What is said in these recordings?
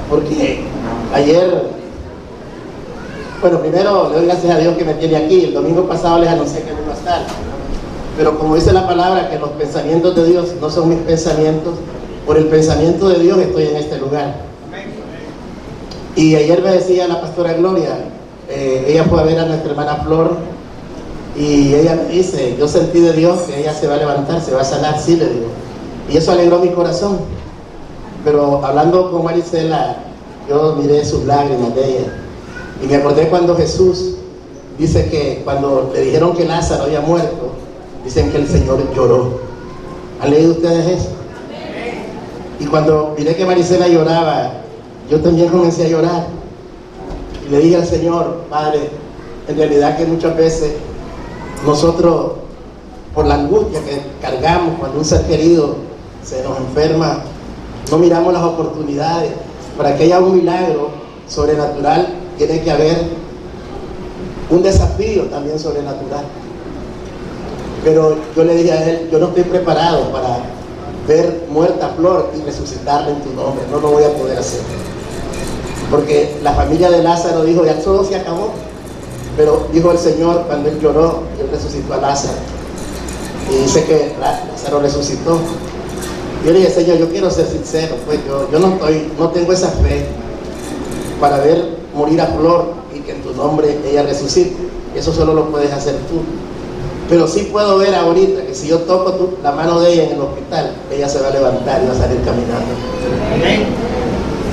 porque ayer, bueno, primero le doy gracias a Dios que me tiene aquí. El domingo pasado les anuncié que no iba a estar, pero como dice la palabra, que los pensamientos de Dios no son mis pensamientos, por el pensamiento de Dios estoy en este lugar. Y ayer me decía la pastora Gloria, ella fue a ver a nuestra hermana Flor, y ella me dice, yo sentí de Dios que ella se va a levantar, se va a sanar. Sí, le digo, y eso alegró mi corazón. Pero hablando con Marisela, yo miré sus lágrimas de ella, y me acordé cuando Jesús dice que cuando le dijeron que Lázaro había muerto, dicen que el Señor lloró. ¿Han leído ustedes eso? Y cuando miré que Marisela lloraba, yo también comencé a llorar, y le dije al Señor, Padre, en realidad que muchas veces nosotros, por la angustia que cargamos cuando un ser querido se nos enferma, no miramos las oportunidades. Para que haya un milagro sobrenatural tiene que haber un desafío también sobrenatural. Pero yo le dije a él, yo no estoy preparado para ver muerta Flor y resucitarla en tu nombre, no lo voy a poder hacer, porque la familia de Lázaro dijo, ya todo se acabó. Pero dijo el Señor, cuando él lloró, él resucitó a Lázaro, y dice que Lázaro resucitó. Yo le dije, Señor, yo quiero ser sincero, pues yo no tengo esa fe para ver morir a Flor y que en tu nombre ella resucite. Eso solo lo puedes hacer tú. Pero sí puedo ver ahorita que si yo toco la mano de ella en el hospital, ella se va a levantar y va a salir caminando. Amén.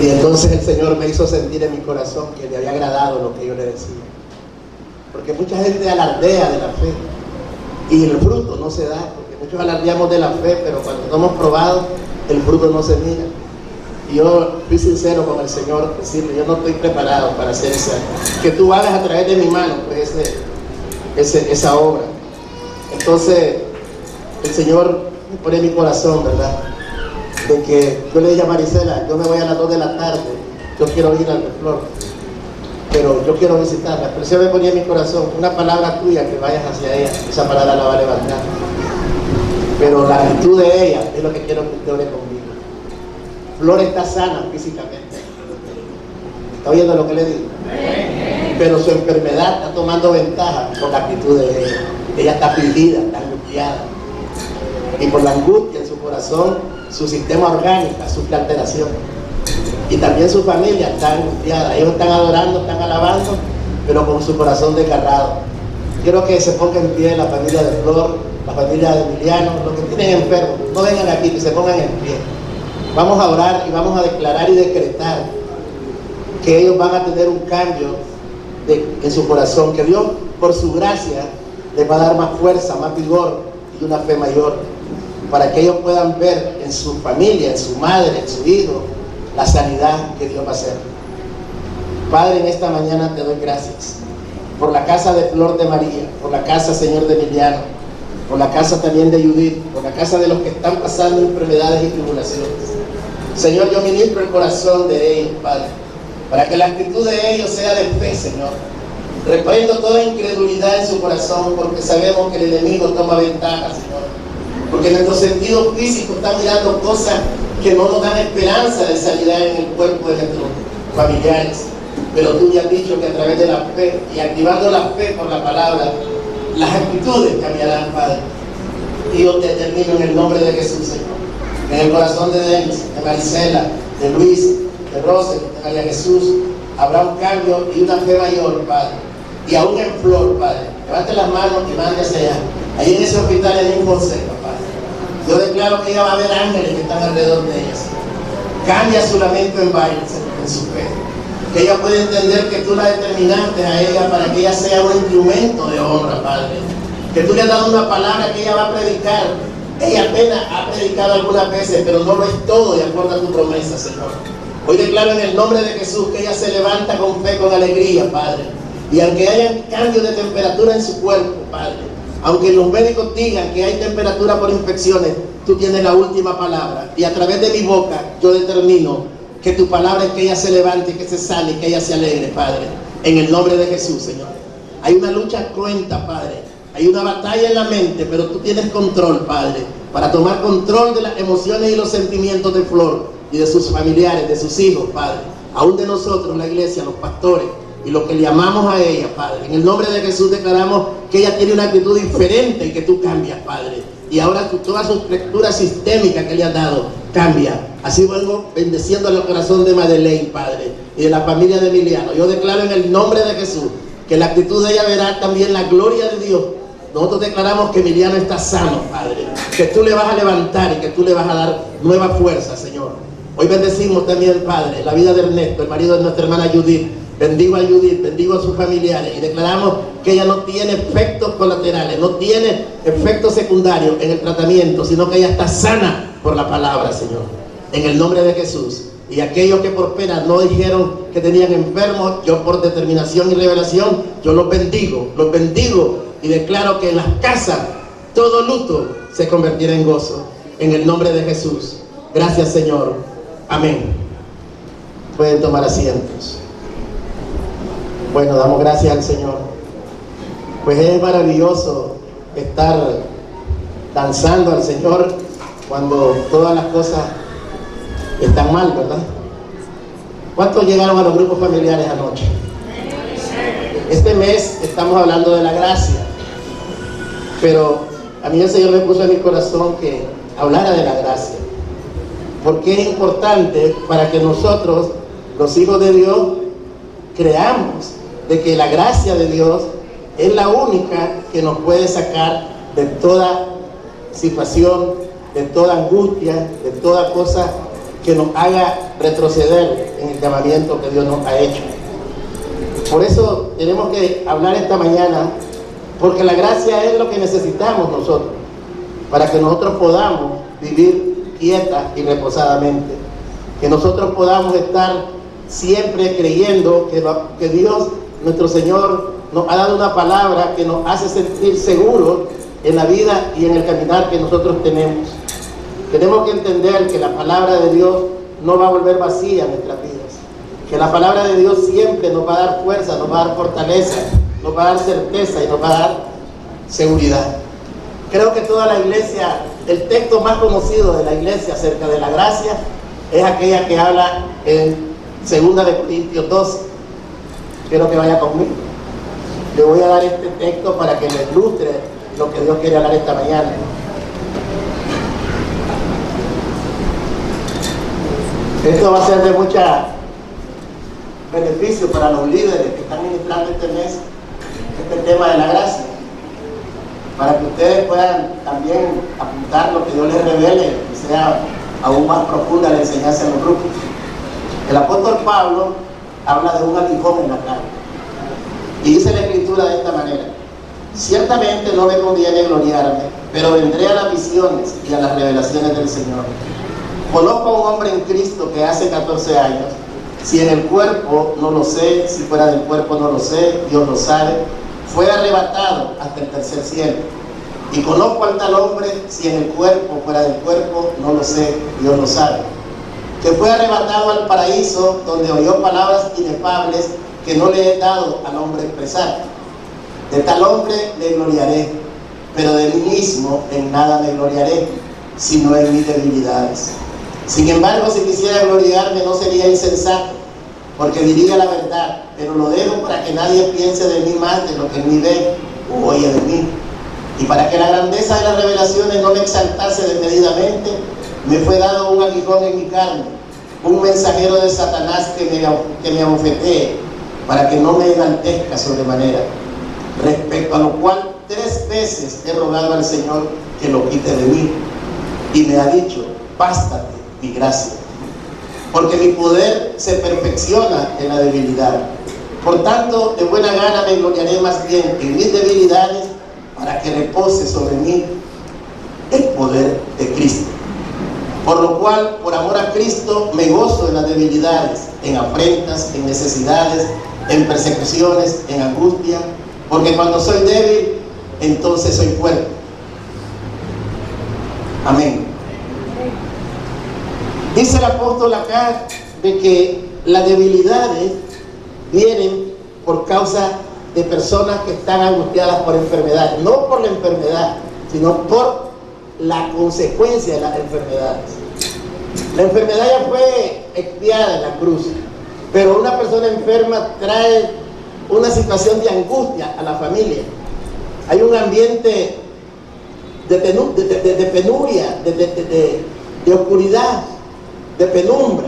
Y entonces el Señor me hizo sentir en mi corazón que le había agradado lo que yo le decía. Porque mucha gente alardea de la fe y el fruto no se da, porque muchos alardeamos de la fe, pero cuando no hemos probado, el fruto no se mira. Y yo fui sincero con el Señor, decirle, yo no estoy preparado para hacer que tú hagas a través de mi mano, pues esa obra. Entonces el Señor me pone en mi corazón, ¿verdad?, de que yo le dije a Marisela, yo me voy a las 2 de la tarde, yo quiero ir al de Flor, pero yo quiero visitarla. Pero el Señor me ponía en mi corazón, una palabra tuya que vayas hacia ella, esa palabra la va a levantar. Pero la actitud de ella es lo que quiero que usted ore conmigo. Flor está sana físicamente, ¿está oyendo lo que le digo? Pero su enfermedad está tomando ventaja por la actitud de ella. Ella está afligida, está angustiada, y por la angustia en su corazón, su sistema orgánico sufre alteración, y también su familia está angustiada. Ellos están adorando, están alabando, pero con su corazón desgarrado. Quiero que se ponga en pie la familia de Flor, la familia de Emiliano, los que tienen enfermos, no vengan aquí, que se pongan en pie. Vamos a orar y vamos a declarar y decretar que ellos van a tener un cambio en su corazón, que Dios, por su gracia, les va a dar más fuerza, más vigor y una fe mayor, para que ellos puedan ver en su familia, en su madre, en su hijo, la sanidad que Dios va a hacer. Padre, en esta mañana te doy gracias por la casa de Flor de María, por la casa, Señor, de Emiliano, por la casa también de Judith, por la casa de los que están pasando enfermedades y tribulaciones. Señor, yo ministro el corazón de ellos, Padre, para que la actitud de ellos sea de fe, Señor. Reprendo toda incredulidad en su corazón, porque sabemos que el enemigo toma ventaja, Señor, porque nuestro sentido físico está mirando cosas que no nos dan esperanza de sanidad en el cuerpo de nuestros familiares. Pero tú ya has dicho que a través de la fe y activando la fe por la palabra, las actitudes cambiarán, Padre. Y yo te determino en el nombre de Jesús, Señor, en el corazón de Denis, de Marisela, de Luis, de Rosel, de María Jesús, habrá un cambio y una fe mayor, Padre. Y aún en Flor, Padre, levante las manos y mande hacia allá. Ahí en ese hospital hay un consejo, Padre. Yo declaro que ella va a ver ángeles que están alrededor de ella, Señor. Cambia su lamento en baile, Señor, en su fe. Que ella pueda entender que tú la determinaste a ella para que ella sea un instrumento de honra, Padre. Que tú le has dado una palabra que ella va a predicar. Ella apenas ha predicado algunas veces, pero no lo es todo de acuerdo a tu promesa, Señor. Hoy declaro en el nombre de Jesús que ella se levanta con fe, con alegría, Padre. Y aunque haya cambios de temperatura en su cuerpo, Padre, aunque los médicos digan que hay temperatura por infecciones, tú tienes la última palabra. Y a través de mi boca yo determino que tu palabra es que ella se levante, que se sane, que ella se alegre, Padre. En el nombre de Jesús, Señor. Hay una lucha cruenta, Padre. Hay una batalla en la mente, pero tú tienes control, Padre, para tomar control de las emociones y los sentimientos de Flor, y de sus familiares, de sus hijos, Padre. Aún de nosotros, la iglesia, los pastores y lo que le llamamos a ella, Padre. En el nombre de Jesús declaramos que ella tiene una actitud diferente y que tú cambias, Padre. Y ahora toda su estructura sistémica que le has dado cambia. Así vengo bendeciendo el corazón de Madeleine, Padre, y de la familia de Emiliano. Yo declaro en el nombre de Jesús que la actitud de ella verá también la gloria de Dios. Nosotros declaramos que Emiliano está sano, Padre, que tú le vas a levantar y que tú le vas a dar nueva fuerza, Señor. Hoy bendecimos también, Padre, la vida de Ernesto, el marido de nuestra hermana Judith. Bendigo a Judith, bendigo a sus familiares y declaramos que ella no tiene efectos colaterales, no tiene efectos secundarios en el tratamiento, sino que ella está sana por la palabra, Señor. En el nombre de Jesús. Y aquellos que por pena no dijeron que tenían enfermos, yo por determinación y revelación, yo los bendigo y declaro que en las casas todo luto se convertirá en gozo. En el nombre de Jesús. Gracias, Señor. Amén. Pueden tomar asientos. Bueno, damos gracias al Señor. Pues es maravilloso estar danzando al Señor cuando todas las cosas están mal, ¿verdad? ¿Cuántos llegaron a los grupos familiares anoche? Este mes estamos hablando de la gracia, pero a mí el Señor me puso en mi corazón que hablara de la gracia, porque es importante para que nosotros, los hijos de Dios, creamos de que la gracia de Dios es la única que nos puede sacar de toda situación, de toda angustia, de toda cosa que nos haga retroceder en el llamamiento que Dios nos ha hecho. Por eso tenemos que hablar esta mañana, porque la gracia es lo que necesitamos nosotros, para que nosotros podamos vivir quieta y reposadamente, que nosotros podamos estar siempre creyendo que Dios, nuestro Señor, nos ha dado una palabra que nos hace sentir seguros en la vida y en el caminar que nosotros tenemos. Tenemos que entender que la palabra de Dios no va a volver vacía en nuestras vidas, que la palabra de Dios siempre nos va a dar fuerza, nos va a dar fortaleza, nos va a dar certeza y nos va a dar seguridad. Creo que toda la iglesia, el texto más conocido de la iglesia acerca de la gracia es aquella que habla en 2 de Corintios 12. Quiero que vaya conmigo. Le voy a dar este texto para que le ilustre lo que Dios quiere hablar esta mañana. Esto va a ser de mucho beneficio para los líderes que están ministrando este mes este tema de la gracia, para que ustedes puedan también apuntar lo que Dios les revele y sea aún más profunda la enseñanza en los grupos. El apóstol Pablo habla de un aguijón en la carne y dice la escritura de esta manera: ciertamente no me conviene gloriarme, pero vendré a las visiones y a las revelaciones del Señor. Conozco a un hombre en Cristo que hace 14 años, si en el cuerpo no lo sé, si fuera del cuerpo no lo sé, Dios lo sabe, fue arrebatado hasta el tercer cielo. Y conozco al tal hombre, si en el cuerpo, fuera del cuerpo, no lo sé, Dios lo sabe, que fue arrebatado al paraíso, donde oyó palabras inefables que no le he dado al hombre expresar. De tal hombre le gloriaré, pero de mí mismo en nada me gloriaré, sino en mis debilidades. Sin embargo, si quisiera gloriarme, no sería insensato, porque diría la verdad, pero lo dejo para que nadie piense de mí más de lo que en mí ve o oye de mí. Y para que la grandeza de las revelaciones no me exaltase desmedidamente, me fue dado un aguijón en mi carne, un mensajero de Satanás que me abofetee, para que no me enaltezca sobremanera. Respecto a lo cual 3 veces he rogado al Señor que lo quite de mí, y me ha dicho: bástate mi gracia, porque mi poder se perfecciona en la debilidad. Por tanto, de buena gana me gloriaré más bien en mis debilidades, para que repose sobre mí el poder de Cristo. Por lo cual, por amor a Cristo, me gozo en las debilidades, en afrentas, en necesidades, en persecuciones, en angustia, porque cuando soy débil, entonces soy fuerte. Amén. Dice el apóstol acá de que las debilidades vienen por causa de personas que están angustiadas por enfermedad, no por la enfermedad, sino por la consecuencia de las enfermedades. La enfermedad ya fue expiada en la cruz, pero una persona enferma trae una situación de angustia a la familia. Hay un ambiente de penuria, de oscuridad, de penumbra,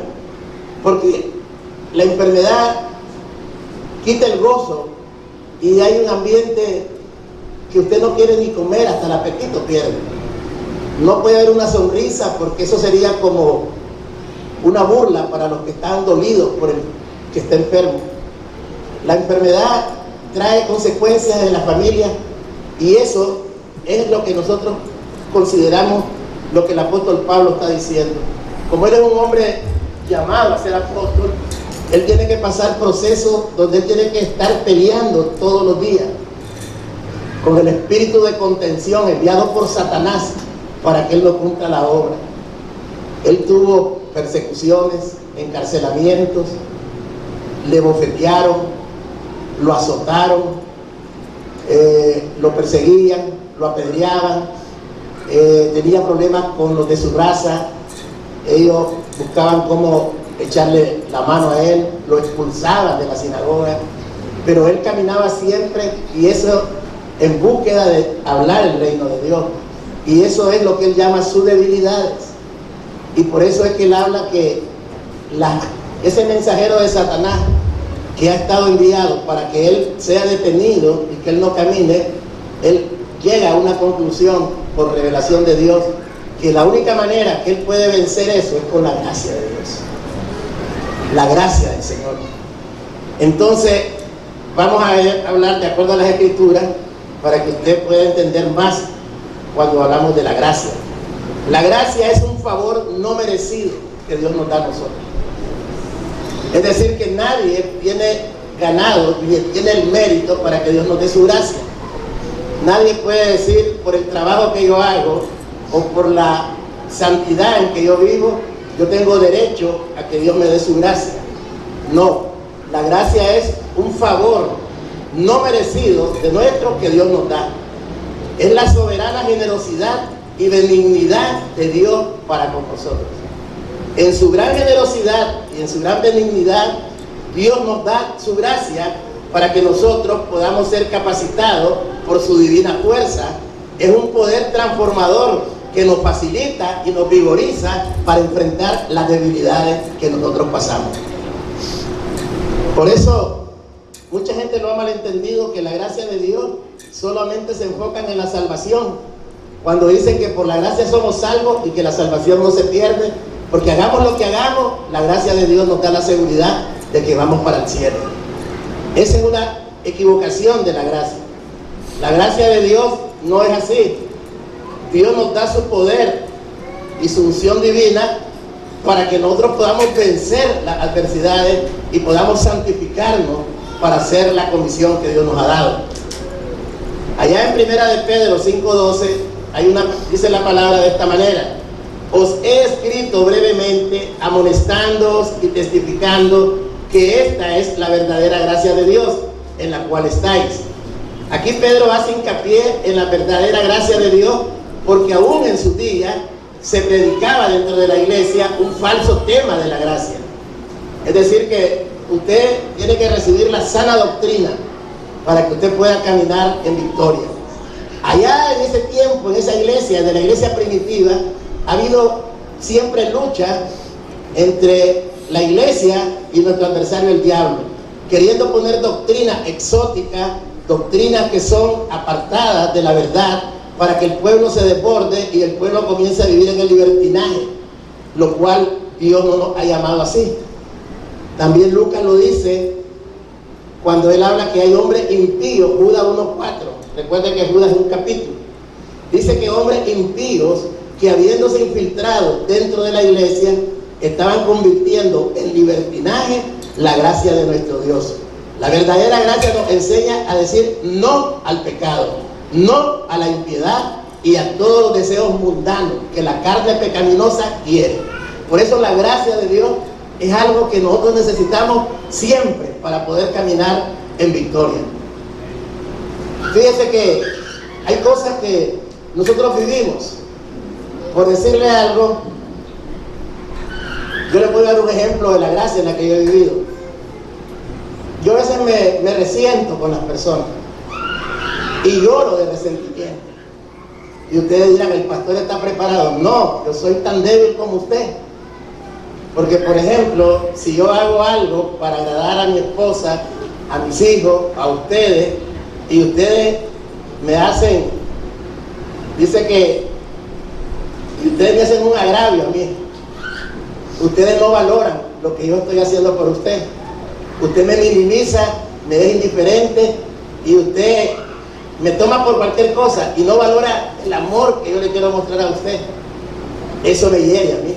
porque la enfermedad quita el gozo y hay un ambiente que usted no quiere ni comer, hasta el apetito pierde. No puede haber una sonrisa porque eso sería como una burla para los que están dolidos por el que está enfermo. La enfermedad trae consecuencias en la familia y eso es lo que nosotros consideramos lo que el apóstol Pablo está diciendo. Como él es un hombre llamado a ser apóstol, él tiene que pasar procesos donde él tiene que estar peleando todos los días con el espíritu de contención enviado por Satanás para que él no cumpla la obra. Él tuvo persecuciones, encarcelamientos, le bofetearon, lo azotaron, lo perseguían, lo apedreaban, tenía problemas con los de su raza. Ellos buscaban cómo echarle la mano a él, lo expulsaban de la sinagoga, pero él caminaba siempre, y eso en búsqueda de hablar el reino de Dios, y eso es lo que él llama sus debilidades. Y por eso es que él habla que ese mensajero de Satanás que ha estado enviado para que él sea detenido y que él no camine, él llega a una conclusión por revelación de Dios, que la única manera que él puede vencer eso es con la gracia de Dios, la gracia del Señor. Entonces vamos a hablar de acuerdo a las Escrituras para que usted pueda entender más cuando hablamos de la gracia. La gracia es un favor no merecido que Dios nos da a nosotros. Es decir, que nadie tiene ganado ni tiene el mérito para que Dios nos dé su gracia. Nadie puede decir, por el trabajo que yo hago o por la santidad en que yo vivo, yo tengo derecho a que Dios me dé su gracia. No, la gracia es un favor no merecido de nuestro que Dios nos da. Es la soberana generosidad y benignidad de Dios para con nosotros. En su gran generosidad y en su gran benignidad, Dios nos da su gracia para que nosotros podamos ser capacitados por su divina fuerza. Es un poder transformador que nos facilita y nos vigoriza para enfrentar las debilidades que nosotros pasamos. Por eso, mucha gente lo ha malentendido, que la gracia de Dios solamente se enfoca en la salvación. Cuando dicen que por la gracia somos salvos y que la salvación no se pierde, porque hagamos lo que hagamos, la gracia de Dios nos da la seguridad de que vamos para el cielo. Esa es una equivocación de la gracia. La gracia de Dios no es así. Dios nos da su poder y su unción divina para que nosotros podamos vencer las adversidades y podamos santificarnos para hacer la comisión que Dios nos ha dado. Allá en 1 de Pedro 5:12 dice la palabra de esta manera: os he escrito brevemente, amonestándoos y testificando que esta es la verdadera gracia de Dios en la cual estáis. Aquí Pedro hace hincapié en la verdadera gracia de Dios, porque aún en su día se predicaba dentro de la iglesia un falso tema de la gracia. Es decir, que usted tiene que recibir la sana doctrina para que usted pueda caminar en victoria. Allá en ese tiempo, en esa iglesia, de la iglesia primitiva, ha habido siempre lucha entre la iglesia y nuestro adversario el diablo, queriendo poner doctrina exótica, doctrinas que son apartadas de la verdad, para que el pueblo se desborde y el pueblo comience a vivir en el libertinaje, lo cual Dios no nos ha llamado así. También Lucas lo dice cuando él habla que hay hombres impíos, Judas 1:4. Recuerden que Judas es un capítulo. Dice que hombres impíos que, habiéndose infiltrado dentro de la iglesia, estaban convirtiendo en libertinaje la gracia de nuestro Dios. La verdadera gracia nos enseña a decir no al pecado, no a la impiedad y a todos los deseos mundanos que la carne pecaminosa quiere. Por eso la gracia de Dios es algo que nosotros necesitamos siempre para poder caminar en victoria. Fíjense que hay cosas que nosotros vivimos. Por decirle algo, Yo les voy a dar un ejemplo de la gracia en la que yo he vivido. Yo a veces me resiento con las personas y lloro de resentimiento. Y ustedes dirán, el pastor está preparado. No, yo soy tan débil como usted. Porque, por ejemplo, si yo hago algo para agradar a mi esposa, a mis hijos, a ustedes, y ustedes me hacen, dice que, y ustedes me hacen un agravio a mí, ustedes no valoran lo que yo estoy haciendo por usted. Usted me minimiza, me deja indiferente, y usted me toma por cualquier cosa, y no valora el amor que yo le quiero mostrar a usted. Eso me hiere a mí.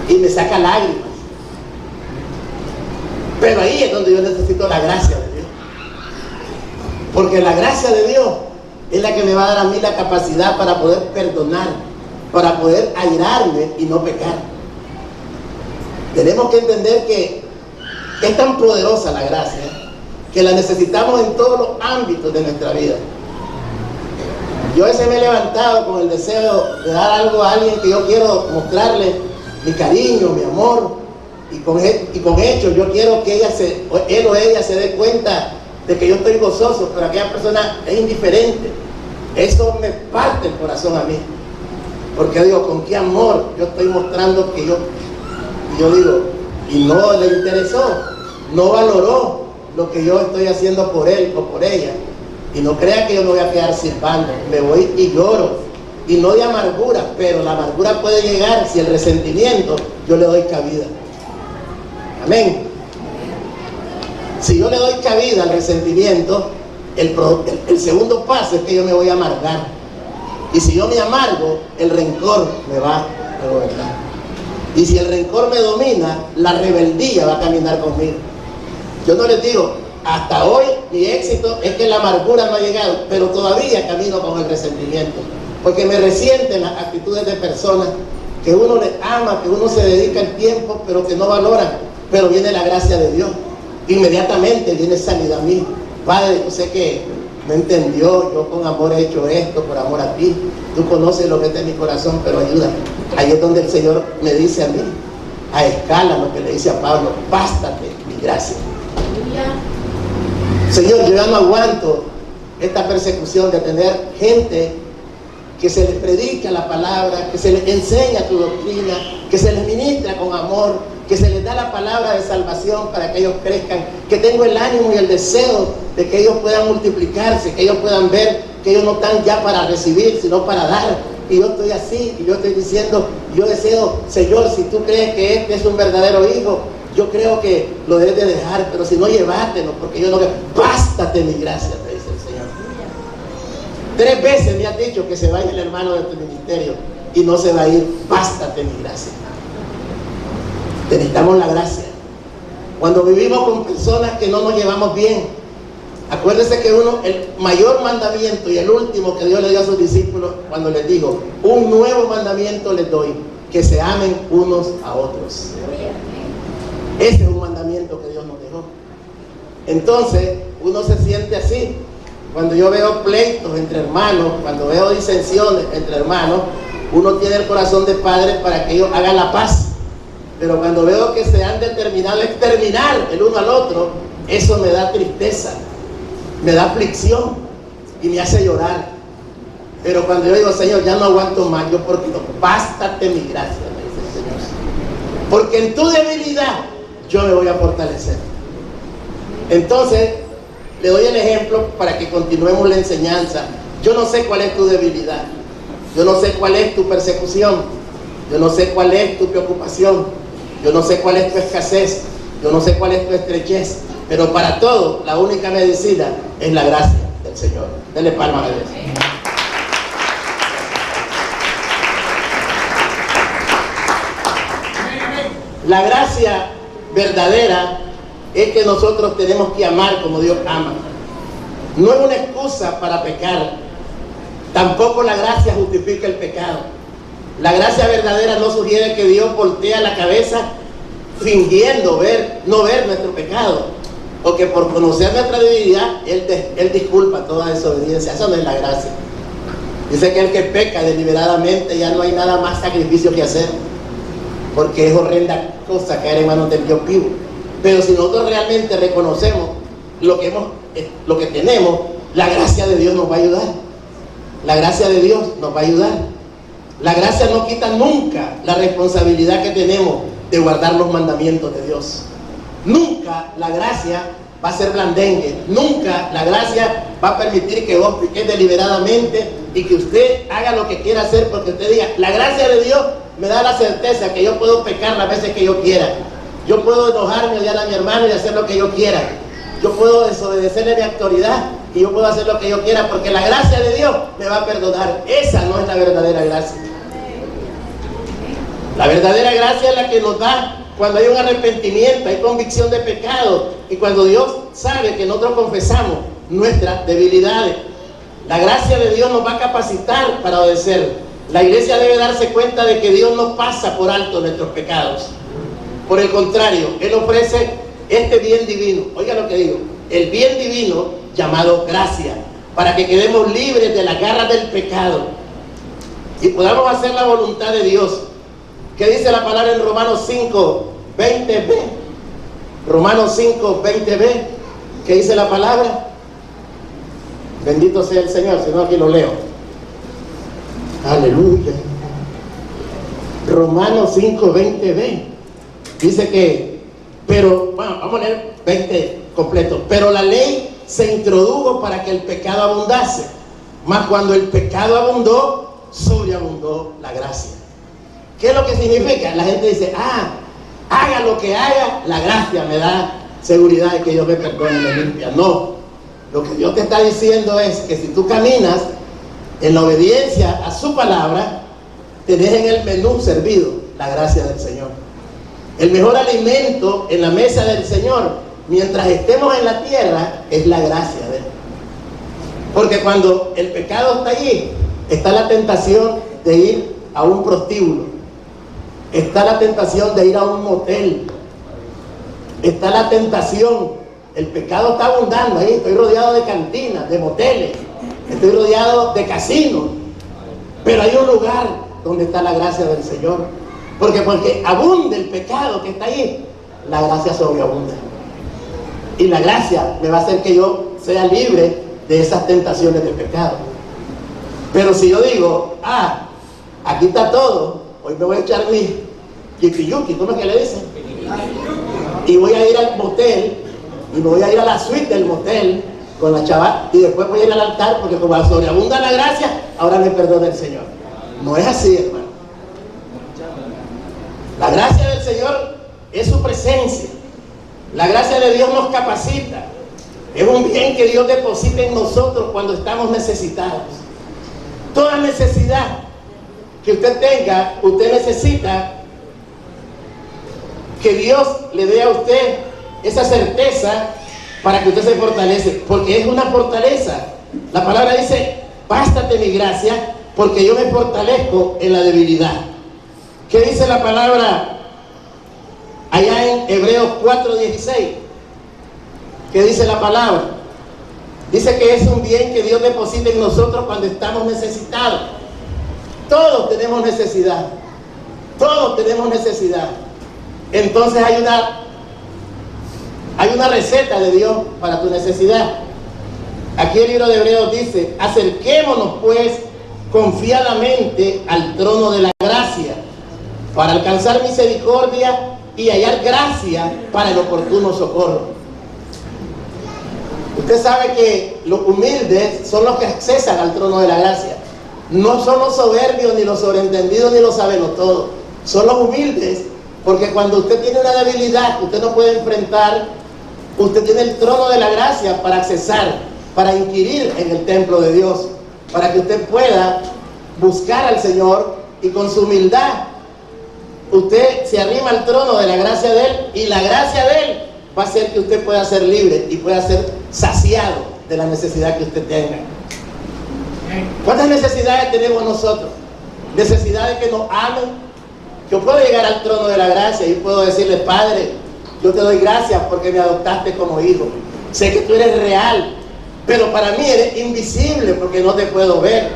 Y me saca lágrimas. Pero ahí es donde yo necesito la gracia de Dios. Porque la gracia de Dios es la que me va a dar a mí la capacidad para poder perdonar, para poder airarme y no pecar. Tenemos que entender que es tan poderosa la gracia que la necesitamos en todos los ámbitos de nuestra vida. Yo a veces me he levantado con el deseo de dar algo a alguien que yo quiero mostrarle mi cariño, mi amor, y con hechos yo quiero que él o ella se dé cuenta de que yo estoy gozoso, pero aquella persona es indiferente. Eso me parte el corazón a mí, porque digo, con qué amor yo estoy mostrando que yo digo, y no le interesó, no valoró lo que yo estoy haciendo por él o por ella. Y no crea que yo me voy a quedar silbando, me voy y lloro. Y no de amargura, pero la amargura puede llegar si el resentimiento yo le doy cabida. Amén. Si yo le doy cabida al resentimiento, el segundo paso es que yo me voy a amargar. Y si yo me amargo, el rencor me va a gobernar. Y si el rencor me domina, la rebeldía va a caminar conmigo. Yo no les digo, hasta hoy mi éxito es que la amargura no ha llegado, pero todavía camino con el resentimiento. Porque me resienten las actitudes de personas que uno les ama, que uno se dedica el tiempo, pero que no valoran. Pero viene la gracia de Dios. Inmediatamente viene sanidad a mí. Padre, yo sé que no entendió, yo con amor he hecho esto, por amor a ti. Tú conoces lo que está en mi corazón, pero ayúdame. Ahí es donde el Señor me dice a mí, a escala, lo que le dice a Pablo, bástate mi gracia. Señor, yo ya no aguanto esta persecución de tener gente que se les predica la palabra, que se les enseña tu doctrina, que se les ministra con amor, que se les da la palabra de salvación para que ellos crezcan, que tengo el ánimo y el deseo de que ellos puedan multiplicarse, que ellos puedan ver que ellos no están ya para recibir, sino para dar. Y yo estoy así, y yo estoy diciendo, yo deseo, Señor, si tú crees que este es un verdadero hijo, yo creo que lo debes de dejar, pero si no, llévatelo, porque yo no creo. Bástate mi gracia, te dice el Señor. 3 veces me has dicho que se vaya el hermano de tu ministerio y no se va a ir. Bástate mi gracia. Necesitamos la gracia. Cuando vivimos con personas que no nos llevamos bien, acuérdese que el mayor mandamiento y el último que Dios le dio a sus discípulos, cuando les dijo, un nuevo mandamiento les doy, que se amen unos a otros. Ese es un mandamiento que Dios nos dejó. Entonces uno se siente así. Cuando yo veo pleitos entre hermanos, cuando veo disensiones entre hermanos, uno tiene el corazón de padre para que ellos hagan la paz. Pero cuando veo que se han determinado a exterminar el uno al otro, eso me da tristeza, me da aflicción y me hace llorar. Pero cuando yo digo, Señor, ya no aguanto más, yo porque no, bástate mi gracia, me dice el Señor. Porque en tu debilidad yo me voy a fortalecer. Entonces, le doy el ejemplo para que continuemos la enseñanza. Yo no sé cuál es tu debilidad. Yo no sé cuál es tu persecución. Yo no sé cuál es tu preocupación. Yo no sé cuál es tu escasez. Yo no sé cuál es tu estrechez. Pero para todo, la única medicina es la gracia del Señor. Denle palmas a Dios. La gracia verdadera es que nosotros tenemos que amar como Dios ama. No es una excusa para pecar. Tampoco la gracia justifica el pecado. La gracia verdadera no sugiere que Dios voltea la cabeza fingiendo no ver nuestro pecado, o que por conocer nuestra debilidad Él disculpa toda desobediencia. Eso no es la gracia. Dice que el que peca deliberadamente ya no hay nada más sacrificio que hacer. porque es horrenda cosa caer en manos del Dios vivo. Pero si nosotros realmente reconocemos lo que tenemos, la gracia de Dios nos va a ayudar. La gracia de Dios nos va a ayudar. La gracia no quita nunca la responsabilidad que tenemos de guardar los mandamientos de Dios. Nunca la gracia va a ser blandengue. Nunca la gracia va a permitir que vos peques deliberadamente y que usted haga lo que quiera hacer, porque usted diga, la gracia de Dios me da la certeza que yo puedo pecar las veces que yo quiera. Yo puedo enojarme, odiar a mi hermano y hacer lo que yo quiera. Yo puedo desobedecerle a mi autoridad y yo puedo hacer lo que yo quiera, porque la gracia de Dios me va a perdonar. Esa no es la verdadera gracia. La verdadera gracia es la que nos da cuando hay un arrepentimiento, hay convicción de pecado, y cuando Dios sabe que nosotros confesamos nuestras debilidades. La gracia de Dios nos va a capacitar para obedecer. La iglesia debe darse cuenta de que Dios no pasa por alto nuestros pecados. Por el contrario, Él ofrece este bien divino. Oiga lo que digo, el bien divino llamado gracia, para que quedemos libres de las garras del pecado y podamos hacer la voluntad de Dios. ¿Qué dice la palabra en Romanos 5, 20b? Romanos 5, 20b. ¿Qué dice la palabra? Bendito sea el Señor, si no aquí lo leo. Aleluya. Romanos 5, 20b. Dice que, pero, bueno, vamos a leer 20 completo. Pero la ley se introdujo para que el pecado abundase. Mas cuando el pecado abundó, sobreabundó la gracia. ¿Qué es lo que significa? La gente dice, haga lo que haga, la gracia me da seguridad de que Dios me perdone y me limpia. No, lo que Dios te está diciendo es que si tú caminas en la obediencia a su palabra, tenés en el menú servido la gracia del Señor. El mejor alimento en la mesa del Señor, mientras estemos en la tierra, es la gracia de Él. Porque cuando el pecado está allí, está la tentación de ir a un prostíbulo. Está la tentación de ir a un motel. Está la tentación. El pecado está abundando ahí. Estoy rodeado de cantinas, de moteles. Estoy rodeado de casinos. Pero hay un lugar donde está la gracia del Señor. Porque abunda el pecado que está ahí, la gracia sobreabunda. Y la gracia me va a hacer que yo sea libre de esas tentaciones del pecado. Pero si yo digo, aquí está todo, hoy me voy a echar mi yipiyuki, ¿cómo es que le dicen? Y voy a ir al motel, y me voy a ir a la suite del motel con la chava, y después voy a ir al altar, porque como sobreabunda la gracia, ahora me perdona el Señor. No es así, hermano. La gracia del Señor es su presencia. La gracia de Dios nos capacita. Es un bien que Dios deposita en nosotros cuando estamos necesitados. Toda necesidad que usted tenga, usted necesita que Dios le dé a usted esa certeza para que usted se fortalece, porque es una fortaleza. La palabra dice, bástate mi gracia, porque yo me fortalezco en la debilidad. ¿Qué dice la palabra allá en Hebreos 4:16? ¿Qué dice la palabra? Dice que es un bien que Dios deposita en nosotros cuando estamos necesitados. Todos tenemos necesidad. Todos tenemos necesidad. Entonces hay una receta de Dios para tu necesidad. Aquí el libro de Hebreos dice, acerquémonos pues confiadamente al trono de la gracia para alcanzar misericordia y hallar gracia para el oportuno socorro. Usted sabe que los humildes son los que accesan al trono de la gracia. No son los soberbios, ni los sobreentendidos, ni los sabelotodos. Son los humildes, porque cuando usted tiene una debilidad, usted no puede enfrentar, usted tiene el trono de la gracia para accesar, para inquirir en el templo de Dios, para que usted pueda buscar al Señor y con su humildad usted se arrima al trono de la gracia de Él, y la gracia de Él va a hacer que usted pueda ser libre y pueda ser saciado de la necesidad que usted tenga. ¿Cuántas necesidades tenemos nosotros? Necesidades que nos amen. Yo puedo llegar al trono de la gracia y puedo decirle, Padre, yo te doy gracias porque me adoptaste como hijo. Sé que tú eres real, pero para mí eres invisible porque no te puedo ver.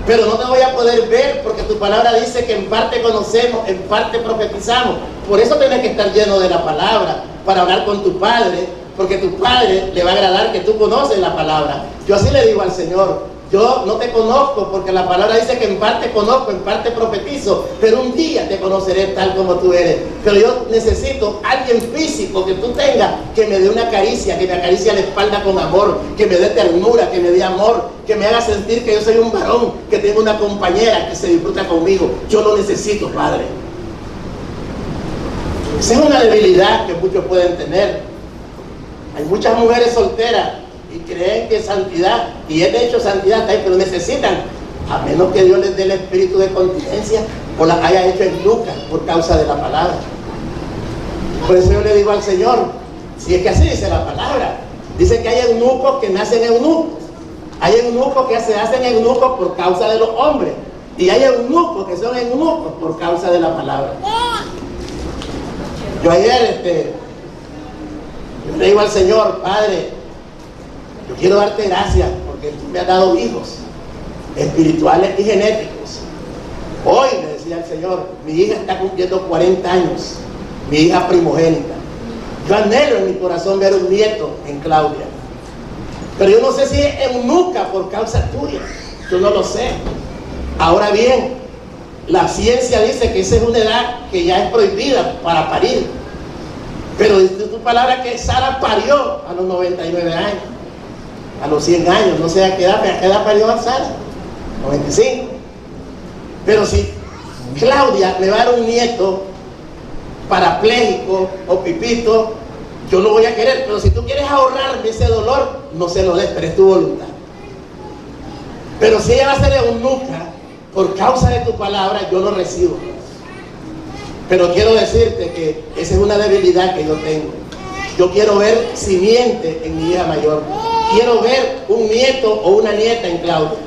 pero no te voy a poder ver porque tu palabra dice que en parte conocemos, en parte profetizamos. Por eso tienes que estar lleno de la palabra, para hablar con tu Padre, porque tu Padre le va a agradar que tú conoces la palabra. Yo así le digo al Señor, yo no te conozco porque la palabra dice que en parte conozco, en parte profetizo, pero un día te conoceré tal como tú eres. Pero yo necesito alguien físico que tú tengas, que me dé una caricia, que me acaricie la espalda con amor, que me dé ternura, que me dé amor, que me haga sentir que yo soy un varón, que tengo una compañera que se disfruta conmigo. Yo lo necesito, Padre. Esa es una debilidad que muchos pueden tener. Hay muchas mujeres solteras y creen que santidad, y es de hecho santidad está ahí, pero necesitan, a menos que Dios les dé el espíritu de continencia o la haya hecho en Lucas por causa de la palabra. Por eso yo le digo al Señor, si es que así dice la palabra, dice que hay eunucos que nacen eunucos, hay eunucos que se hacen eunucos por causa de los hombres, y hay eunucos que son eunucos por causa de la palabra. Yo ayer yo le digo al Señor, Padre, yo quiero darte gracias porque tú me has dado hijos espirituales y genéticos. Hoy le decía al Señor, mi hija está cumpliendo 40 años, mi hija primogénita. Yo anhelo en mi corazón ver un nieto en Claudia, pero yo no sé si es eunuca por causa tuya, yo no lo sé. Ahora bien, la ciencia dice que esa es una edad que ya es prohibida para parir, pero dice tu palabra que Sara parió a los 99 años, a los 100 años, no sé a qué edad parió a Sara, 95. Pero si Claudia me va a dar un nieto parapléjico o pipito, yo lo voy a querer, pero si tú quieres ahorrarme ese dolor, no se lo des, pero es tu voluntad. Pero si ella va a ser eunuca por causa de tu palabra, yo lo recibo. Pero quiero decirte que esa es una debilidad que yo tengo. Yo quiero ver simiente en mi hija mayor. Quiero ver un nieto o una nieta en Claudia.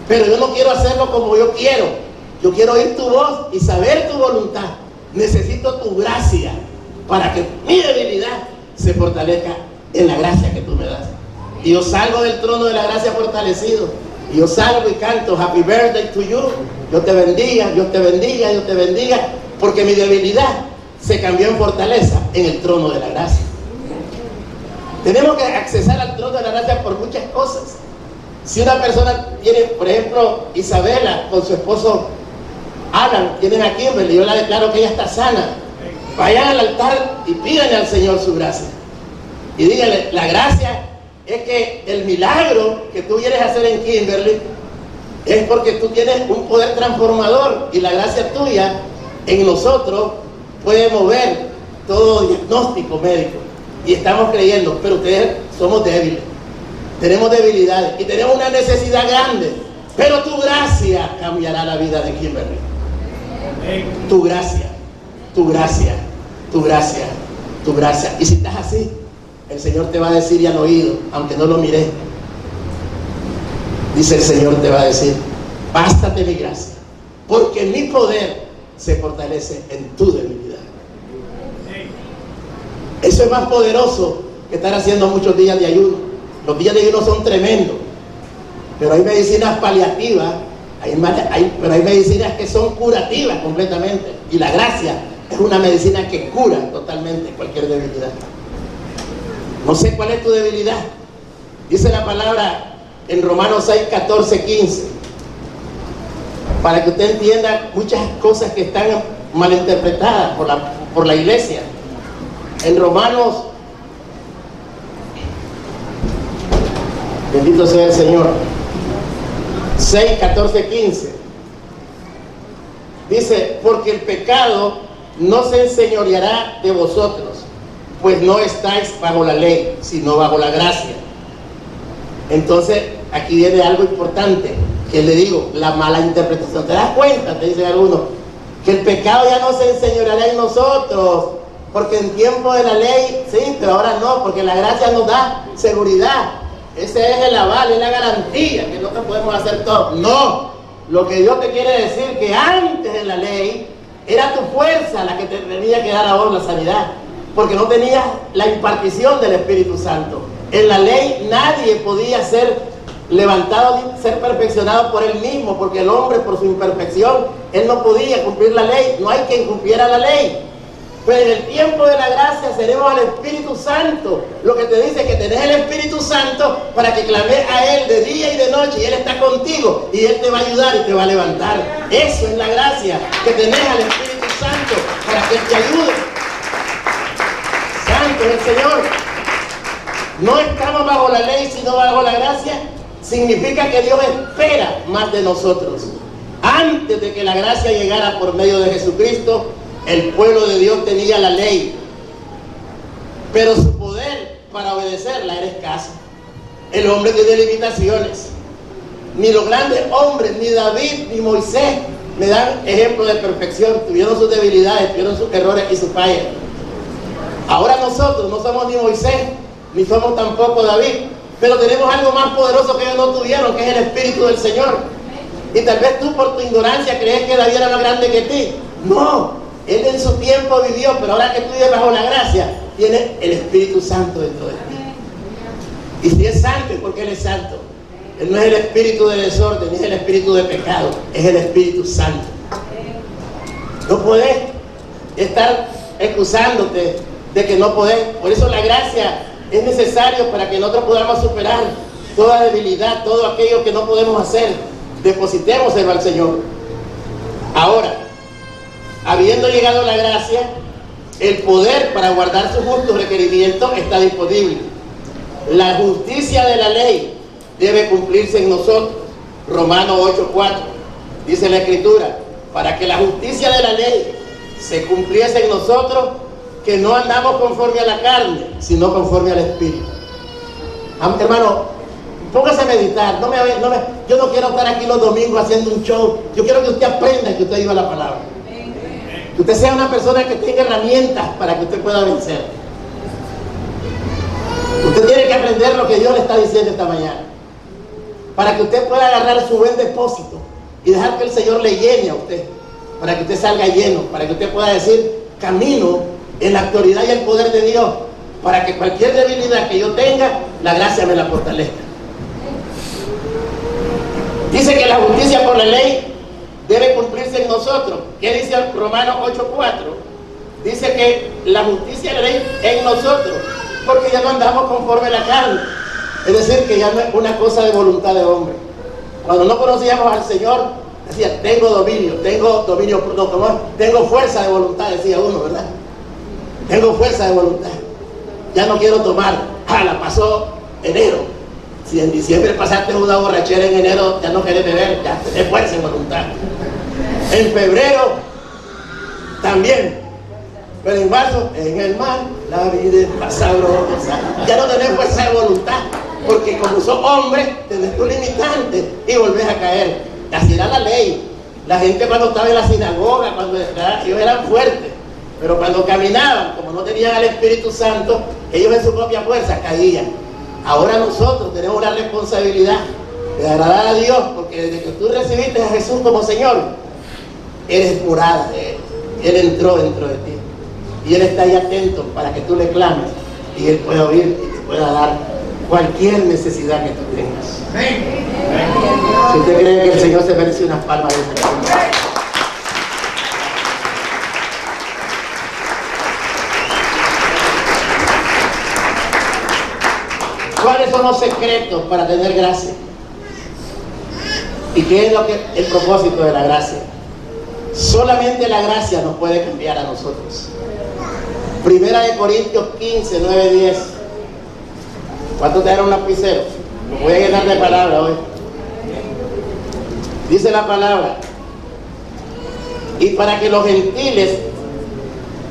Pero yo no quiero hacerlo como yo quiero. Yo quiero oír tu voz y saber tu voluntad. Necesito tu gracia para que mi debilidad se fortalezca en la gracia que tú me das. Y yo salgo del trono de la gracia fortalecido. Y yo salgo y canto Happy Birthday to you. Dios te bendiga, Dios te bendiga, Dios te bendiga. Porque mi debilidad se cambió en fortaleza en el trono de la gracia. Tenemos que accesar al trono de la gracia por muchas cosas. Si una persona tiene, por ejemplo, Isabela con su esposo Alan, tienen a Kimberly, yo la declaro que ella está sana. Vayan al altar y pídanle al Señor su gracia. Y díganle, la gracia es que el milagro que tú quieres hacer en Kimberly es porque tú tienes un poder transformador y la gracia tuya en nosotros puede mover todo diagnóstico médico. Y estamos creyendo, pero ustedes somos débiles, tenemos debilidades y tenemos una necesidad grande, pero tu gracia cambiará la vida de Kimberly. Tu gracia, tu gracia, tu gracia, tu gracia. Y si estás así, el Señor te va a decir y al oído, aunque no lo miré, dice el Señor, te va a decir, bástate mi gracia, porque mi poder se fortalece en tu debilidad. Eso es más poderoso que estar haciendo muchos días de ayuno. Los días de ayuno son tremendos, pero hay medicinas paliativas, pero hay medicinas que son curativas completamente, y la gracia es una medicina que cura totalmente cualquier debilidad. No sé cuál es tu debilidad. Dice la palabra en Romanos 6, 14, 15, para que usted entienda muchas cosas que están malinterpretadas por la iglesia. En Romanos, bendito sea el Señor, 6, 14, 15, dice, porque el pecado no se enseñoreará de vosotros, pues no estáis bajo la ley, sino bajo la gracia. Entonces, aquí viene algo importante, que le digo, la mala interpretación. ¿Te das cuenta? Te dice alguno, que el pecado ya no se enseñoreará en nosotros, porque en tiempo de la ley, sí, pero ahora no, porque la gracia nos da seguridad. Ese es el aval, es la garantía, que no te podemos hacer todo. No, lo que Dios te quiere decir, que antes de la ley, era tu fuerza la que te tenía que dar ahora la sanidad, porque no tenías la impartición del Espíritu Santo. En la ley nadie podía ser levantado a ser perfeccionado por él mismo, porque el hombre por su imperfección, él no podía cumplir la ley, no hay quien cumpliera la ley. Pero en el tiempo de la gracia seremos al Espíritu Santo, lo que te dice que tenés el Espíritu Santo para que clames a Él de día y de noche, y Él está contigo, y Él te va a ayudar y te va a levantar. Eso es la gracia, que tenés al Espíritu Santo para que Él te ayude. Santo es el Señor. No estamos bajo la ley, sino bajo la gracia. Significa que Dios espera más de nosotros. Antes de que la gracia llegara por medio de Jesucristo, el pueblo de Dios tenía la ley, pero su poder para obedecerla era escaso. El hombre tiene limitaciones. Ni los grandes hombres, ni David, ni Moisés, me dan ejemplo de perfección. Tuvieron sus debilidades, tuvieron sus errores y sus fallas. Ahora nosotros no somos ni Moisés, ni somos tampoco David, pero tenemos algo más poderoso que ellos no tuvieron, que es el Espíritu del Señor. Y tal vez tú por tu ignorancia crees que David era más grande que ti. No, él en su tiempo vivió, pero ahora que tú vives bajo la gracia, tiene el Espíritu Santo dentro de ti. Y si es santo, es porque Él es santo. Él no es el espíritu de desorden, ni es el espíritu de pecado, es el Espíritu Santo. No podés estar excusándote de que no podés. Por eso la gracia es necesaria para que nosotros podamos superar toda debilidad, todo aquello que no podemos hacer. Depositémoselo al Señor. Ahora, habiendo llegado la gracia, el poder para guardar sus justos requerimientos está disponible. La justicia de la ley debe cumplirse en nosotros. Romanos 8:4 dice la Escritura, para que la justicia de la ley se cumpliese en nosotros, que no andamos conforme a la carne, sino conforme al Espíritu. Hermano, póngase a meditar. Yo no quiero estar aquí los domingos haciendo un show. Yo quiero que usted aprenda, que usted viva la palabra. Que usted sea una persona que tenga herramientas para que usted pueda vencer. Usted tiene que aprender lo que Dios le está diciendo esta mañana, para que usted pueda agarrar su buen depósito y dejar que el Señor le llene a usted, para que usted salga lleno, para que usted pueda decir, camino en la autoridad y el poder de Dios, para que cualquier debilidad que yo tenga, la gracia me la fortalezca. Dice que la justicia por la ley debe cumplirse en nosotros. ¿Qué dice Romanos 8:4? Dice que la justicia de la ley en nosotros, porque ya no andamos conforme a la carne. Es decir, que ya no es una cosa de voluntad de hombre. Cuando no conocíamos al Señor, decía, tengo fuerza de voluntad, decía uno, ¿verdad? Tengo fuerza de voluntad. Ya no quiero tomar. La pasó enero. Si en diciembre pasaste una borrachera, en enero ya no querés beber, ya tenés fuerza de voluntad. En febrero también. Pero en marzo, en el mar, la vida está sabrosa. Ya no tenés fuerza de voluntad, porque como sos hombre, tenés tu limitante y volvés a caer. Así era la ley. La gente cuando estaba en la sinagoga, ellos eran fuertes, pero cuando caminaban, como no tenían al Espíritu Santo, ellos en su propia fuerza caían. Ahora nosotros tenemos la responsabilidad de agradar a Dios, porque desde que tú recibiste a Jesús como Señor, eres morada de Él. Él entró dentro de ti. Y Él está ahí atento para que tú le clames y Él pueda oír y te pueda dar cualquier necesidad que tú tengas. Si usted cree que el Señor se merece unas palmas de esta manera. ¿Cuáles son los secretos para tener gracia? ¿Y qué es el propósito de la gracia? Solamente la gracia nos puede cambiar a nosotros. Primera de Corintios 15, 9, 10. ¿Cuántos te dieron un lapicero? Lo voy a llenar de palabras hoy. Dice la palabra: y para que los gentiles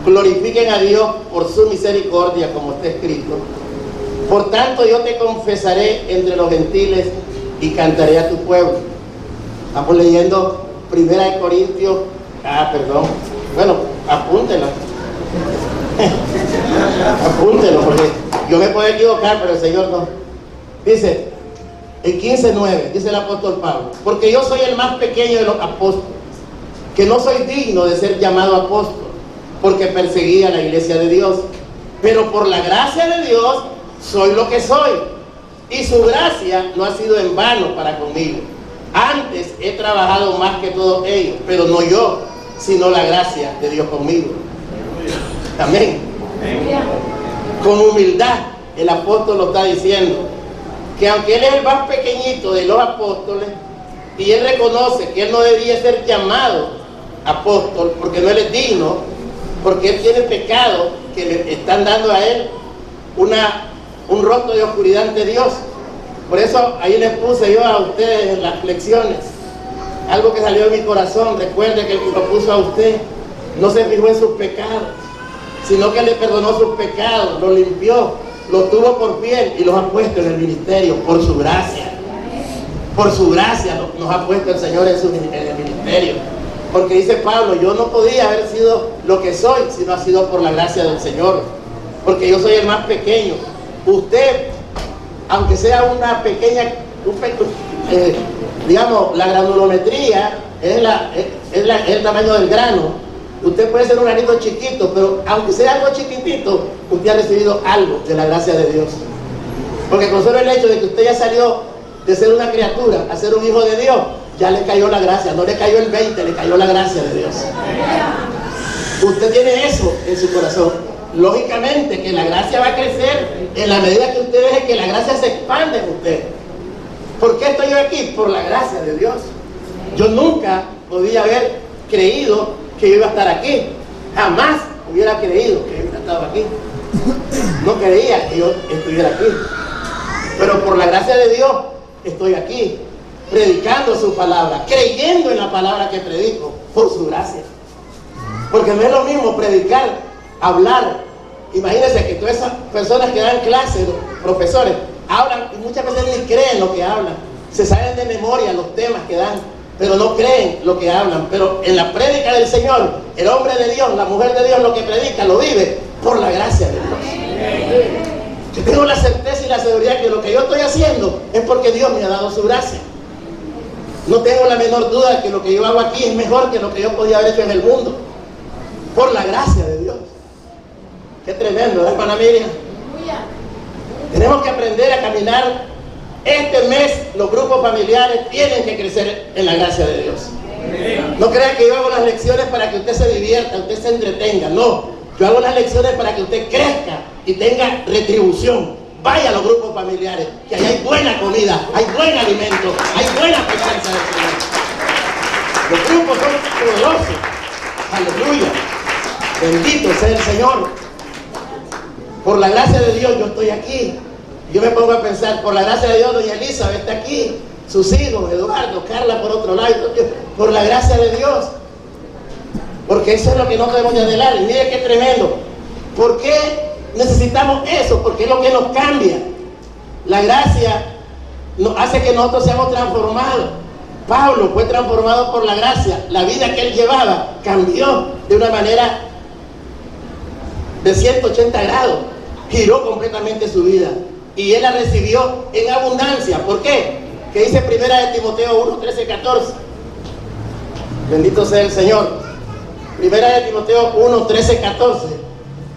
glorifiquen a Dios por su misericordia, como está escrito, por tanto yo te confesaré entre los gentiles y cantaré a tu pueblo. Estamos leyendo Primera de Corintios. Bueno, apúntelo. Apúntelo, porque yo me puedo equivocar, pero el Señor no. Dice, en 15:9, dice el apóstol Pablo: porque yo soy el más pequeño de los apóstoles, que no soy digno de ser llamado apóstol, porque perseguí a la iglesia de Dios, pero por la gracia de Dios soy lo que soy. y su gracia no ha sido en vano para conmigo. Antes he trabajado más que todos ellos, pero no yo, sino la gracia de Dios conmigo. Amén. Con humildad el apóstol lo está diciendo, que aunque él es el más pequeñito de los apóstoles, y él reconoce que él no debía ser llamado apóstol porque no él es digno, porque él tiene pecado que le están dando a él un rostro de oscuridad ante Dios. Por eso ahí les puse yo a ustedes en las lecciones algo que salió de mi corazón. Recuerde que el que lo puso a usted no se fijó en sus pecados, sino que le perdonó sus pecados, lo limpió, lo tuvo por fiel y los ha puesto en el ministerio por su gracia. Por su gracia nos ha puesto el Señor en el ministerio. Porque dice Pablo, yo no podía haber sido lo que soy si no ha sido por la gracia del Señor. Porque yo soy el más pequeño. Usted, aunque sea una pequeña, digamos, la granulometría es el tamaño del grano. Usted puede ser un granito chiquito, pero aunque sea algo chiquitito, usted ha recibido algo de la gracia de Dios. Porque con solo el hecho de que usted ya salió de ser una criatura a ser un hijo de Dios, ya le cayó la gracia. No le cayó el 20, le cayó la gracia de Dios. Usted tiene eso en su corazón. Lógicamente que la gracia va a crecer en la medida que usted deje que la gracia se expande en usted. ¿Por qué estoy yo aquí? Por la gracia de Dios. Yo nunca podía haber creído que yo iba a estar aquí. Jamás hubiera creído que yo hubiera estado aquí. No creía que yo estuviera aquí. Pero por la gracia de Dios estoy aquí, predicando su palabra, creyendo en la palabra que predico, por su gracia. Porque no es lo mismo predicar, hablar. Imagínense que todas esas personas que dan clases, los profesores, hablan y muchas veces ni creen lo que hablan. Se saben de memoria los temas que dan, pero no creen lo que hablan. Pero en la prédica del Señor, el hombre de Dios, la mujer de Dios, lo que predica, lo vive por la gracia de Dios. Yo tengo la certeza y la seguridad que lo que yo estoy haciendo es porque Dios me ha dado su gracia. No tengo la menor duda de que lo que yo hago aquí es mejor que lo que yo podía haber hecho en el mundo. Por la gracia de Dios. Qué tremendo, ¿verdad, hermana Miriam? Tenemos que aprender a caminar. Este mes los grupos familiares tienen que crecer en la gracia de Dios. No crean que yo hago las lecciones para que usted se divierta, usted se entretenga. No, yo hago las lecciones para que usted crezca y tenga retribución. Vaya a los grupos familiares, que ahí hay buena comida, hay buen alimento, hay buena presencia del Señor. Los grupos son poderosos. Aleluya. Bendito sea el Señor. Por la gracia de Dios yo estoy aquí. Yo me pongo a pensar, por la gracia de Dios doña Elizabeth está aquí, sus hijos, Eduardo, Carla por otro lado, por la gracia de Dios. Porque eso es lo que no debemos de anhelar. Y mire qué tremendo. ¿Por qué necesitamos eso? Porque es lo que nos cambia. La gracia nos hace que nosotros seamos transformados. Pablo fue transformado por la gracia. La vida que él llevaba cambió de una manera de 180 grados. Giró completamente su vida. Y él la recibió en abundancia. ¿Por qué? Que dice 1 Timoteo 1, 13, 14. Bendito sea el Señor. 1 Timoteo 1, 13, 14.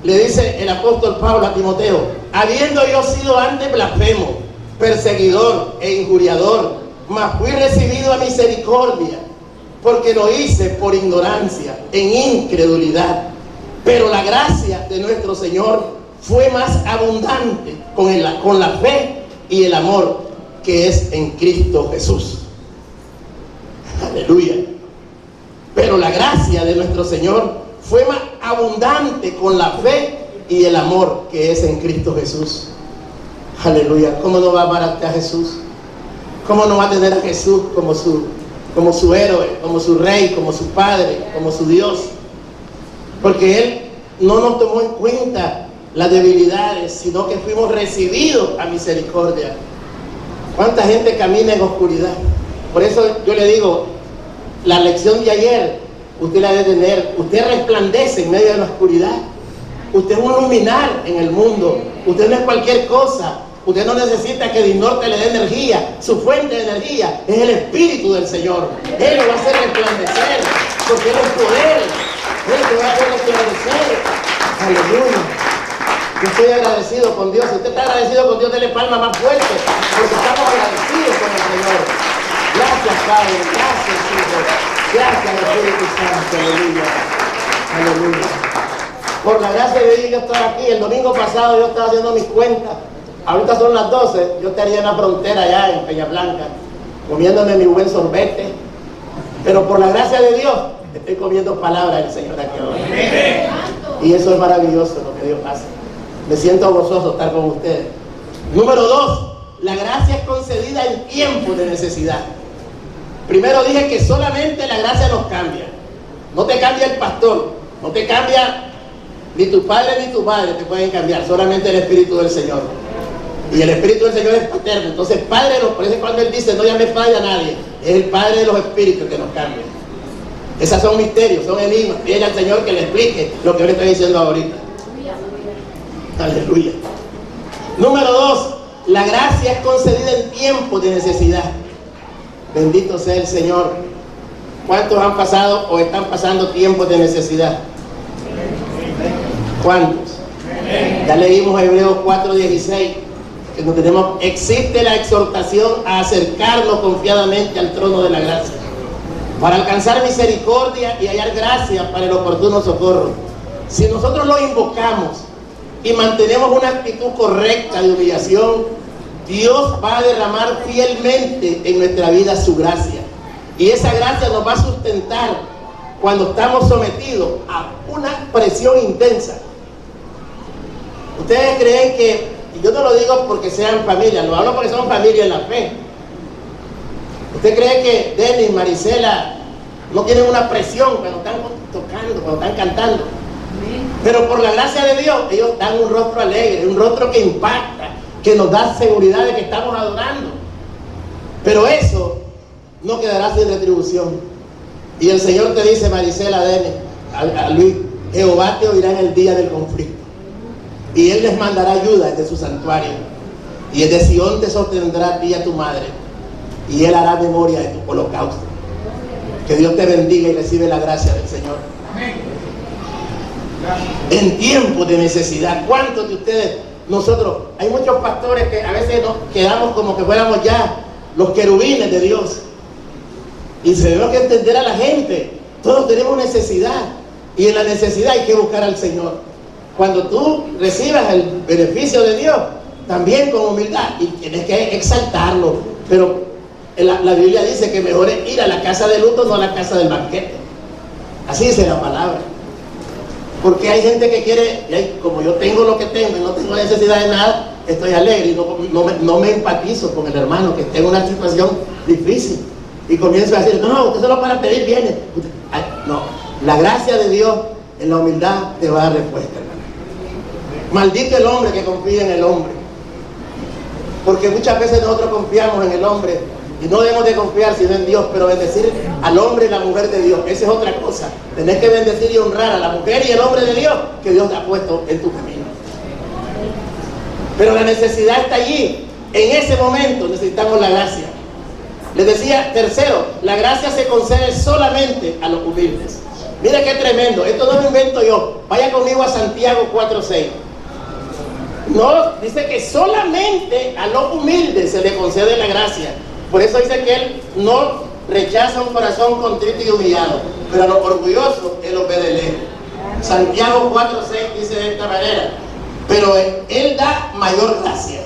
Le dice el apóstol Pablo a Timoteo: habiendo yo sido antes blasfemo, perseguidor e injuriador, mas fui recibido a misericordia, porque lo hice por ignorancia, en incredulidad. Pero la gracia de nuestro Señor fue más abundante con la fe y el amor que es en Cristo Jesús. Aleluya. Pero la gracia de nuestro Señor fue más abundante con la fe y el amor que es en Cristo Jesús. Aleluya. ¿Cómo no va a amar a Jesús? ¿Cómo no va a tener a Jesús como su héroe, como su rey, como su padre, como su Dios? Porque Él no nos tomó en cuenta las debilidades, sino que fuimos recibidos a misericordia. ¿Cuánta gente camina en oscuridad? Por eso yo le digo, la lección de ayer, usted la debe tener. Usted resplandece en medio de la oscuridad. Usted es un luminar en el mundo. Usted no es cualquier cosa. Usted no necesita que Dinorte le dé energía. Su fuente de energía es el Espíritu del Señor. Él lo va a hacer resplandecer, porque Él es poder. Él te va a hacer resplandecer. Aleluya. Yo estoy agradecido con Dios. Si usted está agradecido con Dios, déle palma más fuerte, porque estamos agradecidos con el Señor. Gracias, Padre. Gracias, Hijo. Gracias, Espíritu Santo. Aleluya. Aleluya. Por la gracia de Dios yo estoy aquí. El domingo pasado yo estaba haciendo mis cuentas. Ahorita son las 12. Yo estaría en la frontera allá en Peña Blanca, comiéndome mi buen sorbete. Pero por la gracia de Dios, estoy comiendo palabras del Señor aquí ahora. Y eso es maravilloso lo que Dios hace. Me siento gozoso estar con ustedes. Número 2, la gracia es concedida en tiempos de necesidad. Primero dije que solamente la gracia nos cambia. No te cambia el pastor, no te cambia ni tu padre ni tu madre, te pueden cambiar, solamente el Espíritu del Señor. Y el Espíritu del Señor es paterno. Entonces, Padre, por eso cuando Él dice, no llames Padre a nadie, es el Padre de los Espíritus que nos cambia. Esos son misterios, son enigmas. Pídele al Señor que le explique lo que yo le estoy diciendo ahorita. Aleluya. Número 2, la gracia es concedida en tiempos de necesidad. Bendito sea el Señor. ¿Cuántos han pasado o están pasando tiempos de necesidad? ¿Cuántos? Ya leímos Hebreos 4:16. Existe la exhortación a acercarnos confiadamente al trono de la gracia, para alcanzar misericordia y hallar gracia para el oportuno socorro. Si nosotros lo invocamos y mantenemos una actitud correcta de humillación, Dios va a derramar fielmente en nuestra vida su gracia. Y esa gracia nos va a sustentar cuando estamos sometidos a una presión intensa. ¿Ustedes creen que, y yo no lo digo porque sean familia, lo hablo porque son familia en la fe, ¿usted cree que Denis y Marisela no tienen una presión cuando están tocando, cuando están cantando? Pero por la gracia de Dios, ellos dan un rostro alegre, un rostro que impacta, que nos da seguridad de que estamos adorando. Pero eso no quedará sin retribución. Y el Señor te dice, Marisela, Denis, a Luis, Jehová te oirá en el día del conflicto, y Él les mandará ayuda desde su santuario, y desde Sión te sostendrá a ti y a tu madre, y Él hará memoria de tu holocausto. Que Dios te bendiga y recibe la gracia del Señor. En tiempos de necesidad, ¿cuántos de ustedes, nosotros, hay muchos pastores que a veces nos quedamos como que fuéramos ya los querubines de Dios, y tenemos que entender a la gente, todos tenemos necesidad, y en la necesidad hay que buscar al Señor. Cuando tú recibas el beneficio de Dios, también con humildad, y tienes que exaltarlo, pero la Biblia dice que mejor es ir a la casa de luto, no a la casa del banquete. Así dice la palabra. Porque hay gente que quiere, como yo tengo lo que tengo y no tengo necesidad de nada, estoy alegre y no me empatizo con el hermano que está en una situación difícil. Y comienzo a decir, no, usted solo para pedir viene. No, la gracia de Dios en la humildad te va a dar respuesta, hermano. Maldito el hombre que confía en el hombre. Porque muchas veces nosotros confiamos en el hombre y no debemos de confiar sino en Dios, pero bendecir al hombre y la mujer de Dios, esa es otra cosa. Tenés que bendecir y honrar a la mujer y el hombre de Dios que Dios te ha puesto en tu camino. Pero la necesidad está allí. En ese momento necesitamos la gracia. Les decía, tercero, la gracia se concede solamente a los humildes. Mira qué tremendo, esto no lo invento yo. Vaya conmigo a Santiago 4:6. No, dice que solamente a los humildes se le concede la gracia. Por eso dice que Él no rechaza un corazón contrito y humillado, pero a los orgullosos Él los ve de lejos. Santiago 4:6 dice de esta manera, pero Él da mayor gracia.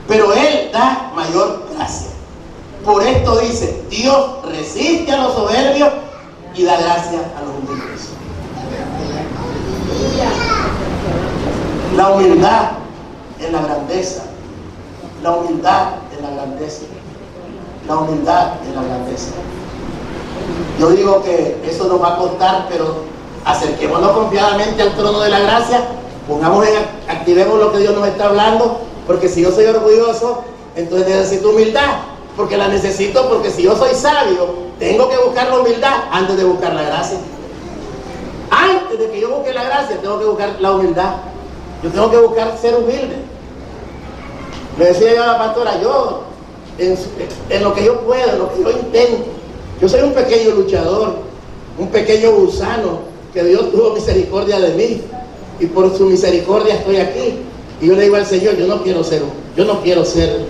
Pero Él da mayor gracia. Por esto dice, Dios resiste a los soberbios y da gracia a los humildes. La humildad en la grandeza. La humildad en la grandeza. La humildad en la grandeza. Yo digo que eso nos va a costar, pero acerquémonos confiadamente al trono de la gracia, activemos lo que Dios nos está hablando, porque si yo soy orgulloso, entonces necesito humildad, porque la necesito, porque si yo soy sabio, tengo que buscar la humildad antes de buscar la gracia. Antes de que yo busque la gracia, tengo que buscar la humildad. Yo tengo que buscar ser humilde. Le decía yo a la pastora, yo, en lo que yo puedo, en lo que yo intento, yo soy un pequeño luchador, un pequeño gusano, que Dios tuvo misericordia de mí. y por su misericordia estoy aquí. Y yo le digo al Señor, yo no quiero ser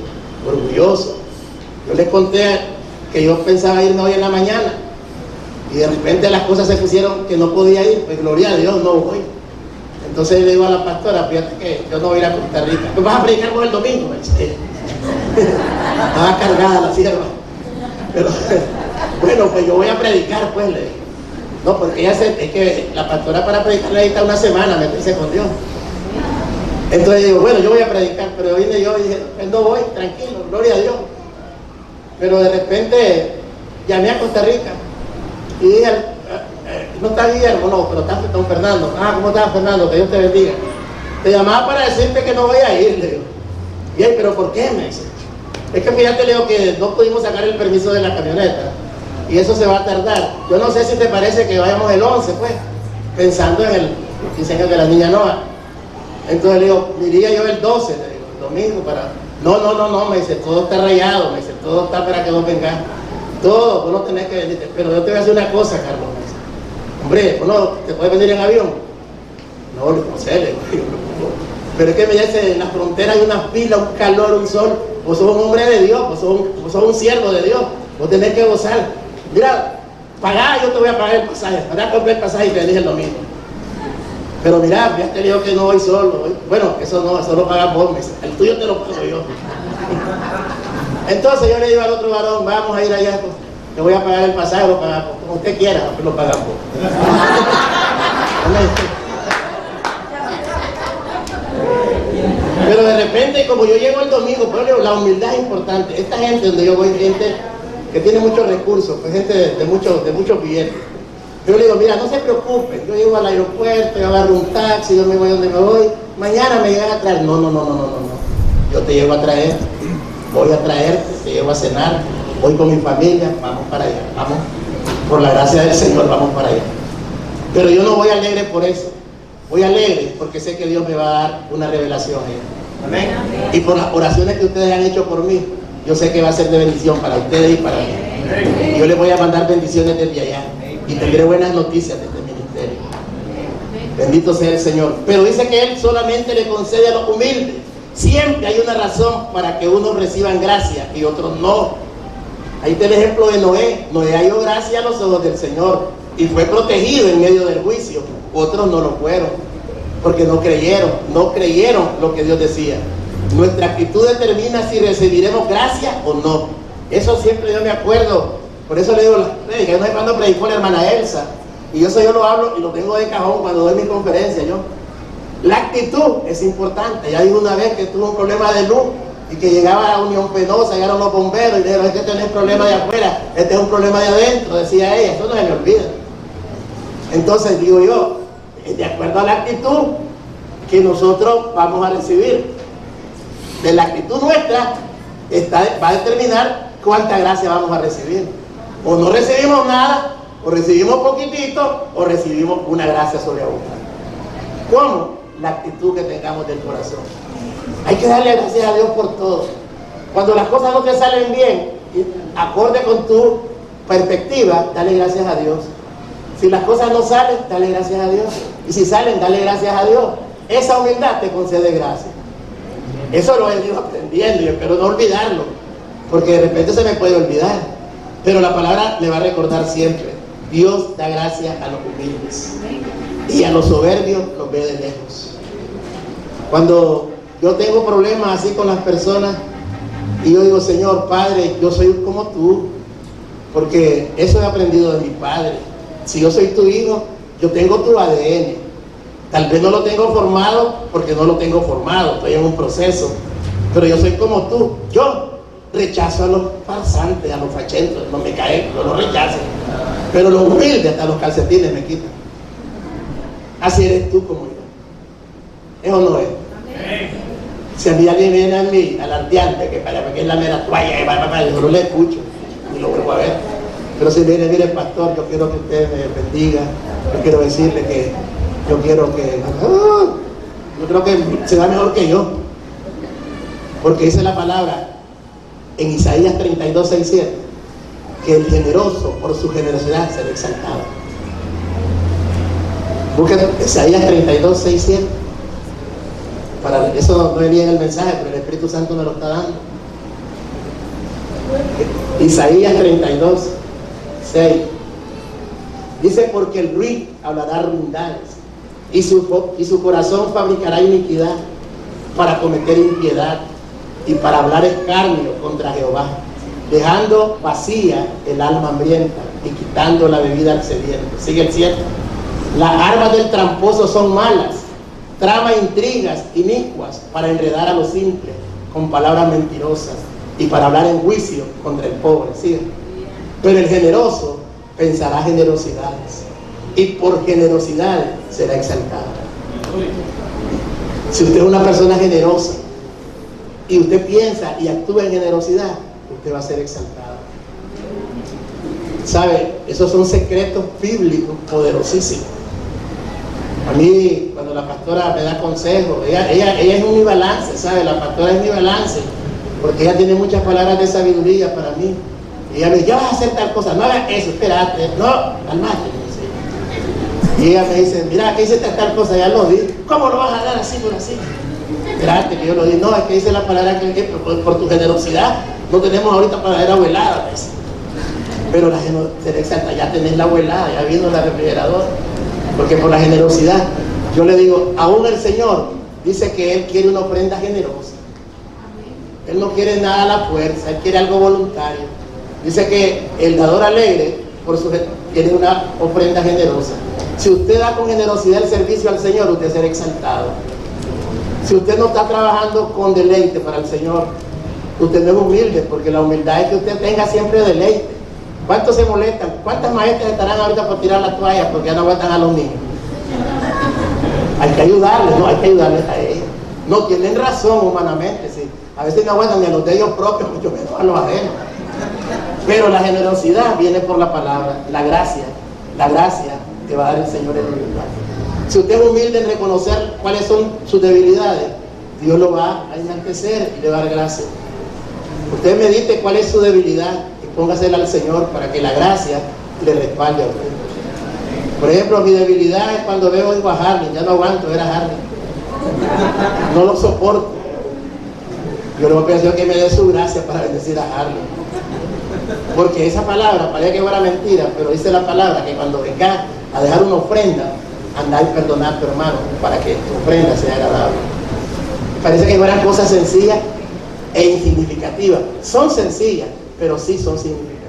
orgulloso. Yo le conté que yo pensaba irme hoy en la mañana y de repente las cosas se pusieron que no podía ir, pues gloria a Dios, no voy. Entonces le digo a la pastora, fíjate que yo no voy a ir a Costa Rica. Pues vas a predicar por el domingo, me dice. Estaba cargada la sierva. Pero bueno, pues yo voy a predicar, pues le digo. No, porque es que la pastora para predicar necesita una semana, meterse con Dios. Entonces digo, bueno, yo voy a predicar, pero vine yo y dije, pues no voy, tranquilo, gloria a Dios. Pero de repente llamé a Costa Rica y dije, no está Guillermo, no, pero está don Fernando. Ah, ¿cómo está Fernando? Que Dios te bendiga. Te llamaba para decirte que no voy a ir, le digo. Y él, ¿pero por qué? Me dice. Es que fíjate, le digo, que no pudimos sacar el permiso de la camioneta y eso se va a tardar. Yo no sé si te parece que vayamos el 11, pues, pensando en el 15 años de la niña Noa. Entonces le digo, iría yo el 12, le digo, el domingo para... No, me dice, todo está rayado, me dice, todo está para que vos vengas. Todo, vos no tenés que venirte. Pero yo te voy a decir una cosa, Carlos, me dice. Hombre, vos no, ¿te puedes venir en avión? No, no sé, le digo, pero es que me dice, en la frontera hay una pila, un calor, un sol. Vos sos un hombre de Dios, vos sos un siervo de Dios. Vos tenés que gozar. Mira, pagá, yo te voy a pagar el pasaje. Para comprar el pasaje y te venís el domingo. Pero mira, ya te digo que no voy solo. Bueno, eso no, eso lo pagas vos, me dice. El tuyo te lo pago yo. Entonces yo le digo al otro varón, vamos a ir allá, pues, te voy a pagar el pasaje, lo pagas vos. Como usted quiera, lo pagas vos. Pero de repente, como yo llego el domingo, pero la humildad es importante. Esta gente donde yo voy, gente que tiene muchos recursos, pues gente de muchos billetes. Yo le digo, mira, no se preocupen, yo llego al aeropuerto, yo agarro un taxi, yo me voy donde me voy, mañana me llegan a traer. No. Yo te llevo a traer, voy a traerte, te llevo a cenar, voy con mi familia, vamos para allá, vamos, por la gracia del Señor, vamos para allá. Pero yo no voy alegre por eso, voy alegre porque sé que Dios me va a dar una revelación. Amén. Y por las oraciones que ustedes han hecho por mí, yo sé que va a ser de bendición para ustedes y para mí. Y yo les voy a mandar bendiciones desde allá. Y tendré buenas noticias de este ministerio. Bendito sea el Señor. Pero dice que Él solamente le concede a los humildes. Siempre hay una razón para que unos reciban gracia y otros no. Ahí está el ejemplo de Noé. Noé halló gracia a los ojos del Señor y fue protegido en medio del juicio. Otros no lo fueron, porque no creyeron lo que Dios decía. Nuestra actitud determina si recibiremos gracia o no. Eso siempre yo me acuerdo. Por eso le digo las prédicas. Yo no sé cuándo predicó la hermana Elsa. Y eso yo lo hablo y lo tengo de cajón cuando doy mi conferencia. La actitud es importante. Ya digo una vez que tuve un problema de luz y que llegaba a la Unión Penosa, llegaron los bomberos y dijeron, es que tenés problema de afuera, este es un problema de adentro, decía ella. Eso no se me olvida. Entonces digo yo, de acuerdo a la actitud que nosotros vamos a recibir, de la actitud nuestra va a determinar cuánta gracia vamos a recibir. O no recibimos nada, o recibimos poquitito, o recibimos una gracia sobreabundante. ¿Cómo? La actitud que tengamos del corazón. Hay que darle gracias a Dios por todo. Cuando las cosas no te salen bien, acorde con tu perspectiva, dale gracias a Dios. Si las cosas no salen, dale gracias a Dios. Y si salen, dale gracias a Dios. Esa humildad te concede gracia. Eso lo he ido aprendiendo y espero no olvidarlo, porque de repente se me puede olvidar. Pero la palabra le va a recordar siempre. Dios da gracia a los humildes y a los soberbios los ve de lejos. Cuando yo tengo problemas así con las personas y yo digo, Señor, Padre, yo soy como tú, porque eso he aprendido de mi Padre. Si yo soy tu hijo, yo tengo tu ADN. Tal vez no lo tengo formado porque no lo tengo formado, estoy en un proceso, pero yo soy como tú. Yo rechazo a los farsantes, a los fachentos, no me caen, no los rechazo. Pero los humildes, hasta los calcetines me quitan. Así eres tú como yo. ¿Eso no es? Si a mí alguien viene a mí, alardeante, que para que es la mera toalla, yo no le escucho, ni lo vuelvo a ver. Pero si viene, mire pastor, yo quiero que usted me bendiga, yo quiero decirle que yo quiero que... yo creo que se da mejor que yo. Porque dice la palabra en Isaías 32:6-7, que el generoso por su generosidad será exaltado. Busquen Isaías 32, 6, 7. Para eso no venía en el mensaje, pero el Espíritu Santo me lo está dando. Isaías 32, 6. Dice: porque el ruin hablará ruindades y su corazón fabricará iniquidad para cometer impiedad y para hablar escarnio contra Jehová, dejando vacía el alma hambrienta y quitando la bebida al sediento. Sigue el 7. Las armas del tramposo son malas, trama intrigas inicuas para enredar a los simples con palabras mentirosas y para hablar en juicio contra el pobre. Sigue. Pero el generoso pensará generosidades y por generosidad será exaltado. Si usted es una persona generosa y usted piensa y actúa en generosidad, usted va a ser exaltado. ¿Sabe? Esos son secretos bíblicos poderosísimos. A mí, cuando la pastora me da consejos, ella es un mi balance, ¿sabe? La pastora es mi balance, porque ella tiene muchas palabras de sabiduría para mí. Y ella me dice: ya vas a hacer tal cosa, no hagas eso, espérate, no, calmate. Y ella me dice: mira, que hice tal cosa, ya lo di. ¿Cómo lo vas a dar así por así? Espérate, que yo lo di. No, es que dice la palabra que por tu generosidad no tenemos ahorita para dar abuelada, pues. Pero la generosidad, ya tenés la abuelada, ya vino la refrigeradora. Porque por la generosidad, yo le digo, aún el Señor dice que Él quiere una ofrenda generosa. Él no quiere nada a la fuerza, Él quiere algo voluntario. Dice que el dador alegre tiene una ofrenda generosa. Si usted da con generosidad el servicio al Señor, usted será exaltado. Si usted no está trabajando con deleite para el Señor, usted no es humilde, porque la humildad es que usted tenga siempre deleite. ¿Cuántos se molestan? ¿Cuántas maestras estarán ahorita por tirar la toalla porque ya no aguantan a los niños? Hay que ayudarles, ¿no? Hay que ayudarles a ellos. No tienen razón humanamente, sí. A veces no aguantan ni a los de ellos propios, mucho menos a los ajenos. Pero la generosidad viene por la palabra, la gracia que va a dar el Señor en humildad. Si usted es humilde en reconocer cuáles son sus debilidades, Dios lo va a enaltecer y le va a dar gracia. Usted medite cuál es su debilidad y póngasela al Señor para que la gracia le respalde a usted. Por ejemplo, mi debilidad es cuando veo a Harley, ya no aguanto ver a Harley. No lo soporto. Yo le voy a pedir a Dios que me dé su gracia para bendecir a Harley. Porque esa palabra, parece que fuera mentira, pero dice la palabra que cuando venga a dejar una ofrenda, anda y perdonar a tu hermano para que tu ofrenda sea agradable. Parece que fueran cosas sencillas e insignificativas. Son sencillas, pero sí son significativas.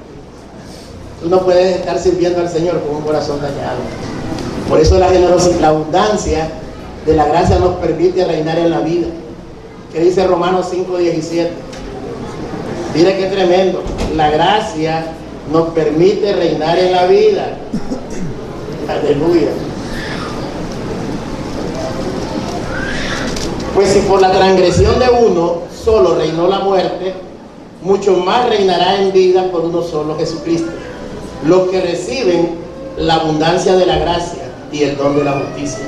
Tú no puedes estar sirviendo al Señor con un corazón dañado. Por eso la generosidad, la abundancia de la gracia nos permite reinar en la vida. ¿Qué dice Romanos 5:17? Mire qué tremendo. La gracia nos permite reinar en la vida. Aleluya. Pues si por la transgresión de uno solo reinó la muerte, mucho más reinará en vida por uno solo, Jesucristo. Los que reciben la abundancia de la gracia y el don de la justicia.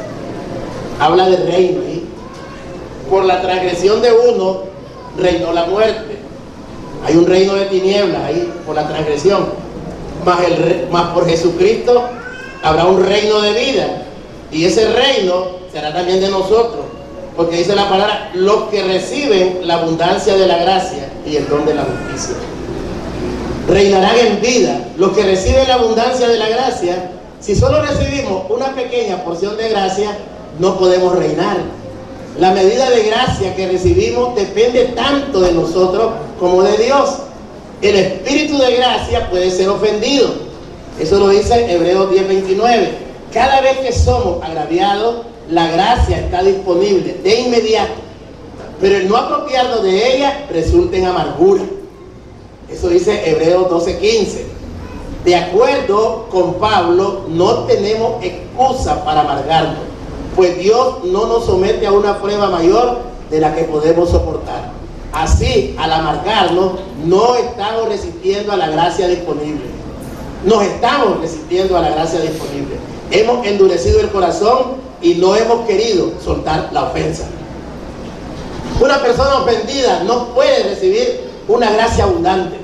Habla de reino ahí. Por la transgresión de uno reinó la muerte. Hay un reino de tinieblas ahí por la transgresión. Más por Jesucristo habrá un reino de vida. Y ese reino será también de nosotros. Porque dice la palabra, los que reciben la abundancia de la gracia y el don de la justicia. Reinarán en vida. Los que reciben la abundancia de la gracia, si solo recibimos una pequeña porción de gracia, no podemos reinar. La medida de gracia que recibimos depende tanto de nosotros como de Dios. El espíritu de gracia puede ser ofendido. Eso lo dice Hebreos 10:29. Cada vez que somos agraviados, la gracia está disponible de inmediato, pero el no apropiarnos de ella resulta en amargura. Eso dice Hebreos 12:15. De acuerdo con Pablo, no tenemos excusa para amargarnos, pues Dios no nos somete a una prueba mayor de la que podemos soportar. Así, al amargarnos, no estamos resistiendo a la gracia disponible. Nos estamos resistiendo a la gracia disponible. Hemos endurecido el corazón y no hemos querido soltar la ofensa. Una persona ofendida no puede recibir una gracia abundante,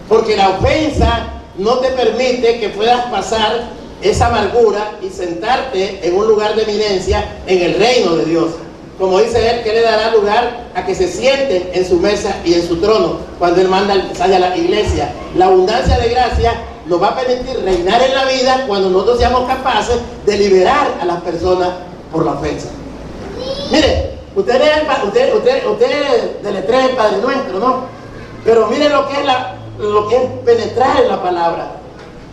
porque la ofensa no te permite que puedas pasar esa amargura y sentarte en un lugar de eminencia en el reino de Dios. Como dice él, que le dará lugar a que se sienten en su mesa y en su trono cuando él manda el mensaje a la iglesia. La abundancia de gracia nos va a permitir reinar en la vida cuando nosotros seamos capaces de liberar a las personas por la ofensa. Mire, usted deletrea el Padre Nuestro, ¿no? Pero mire lo que es penetrar en la palabra.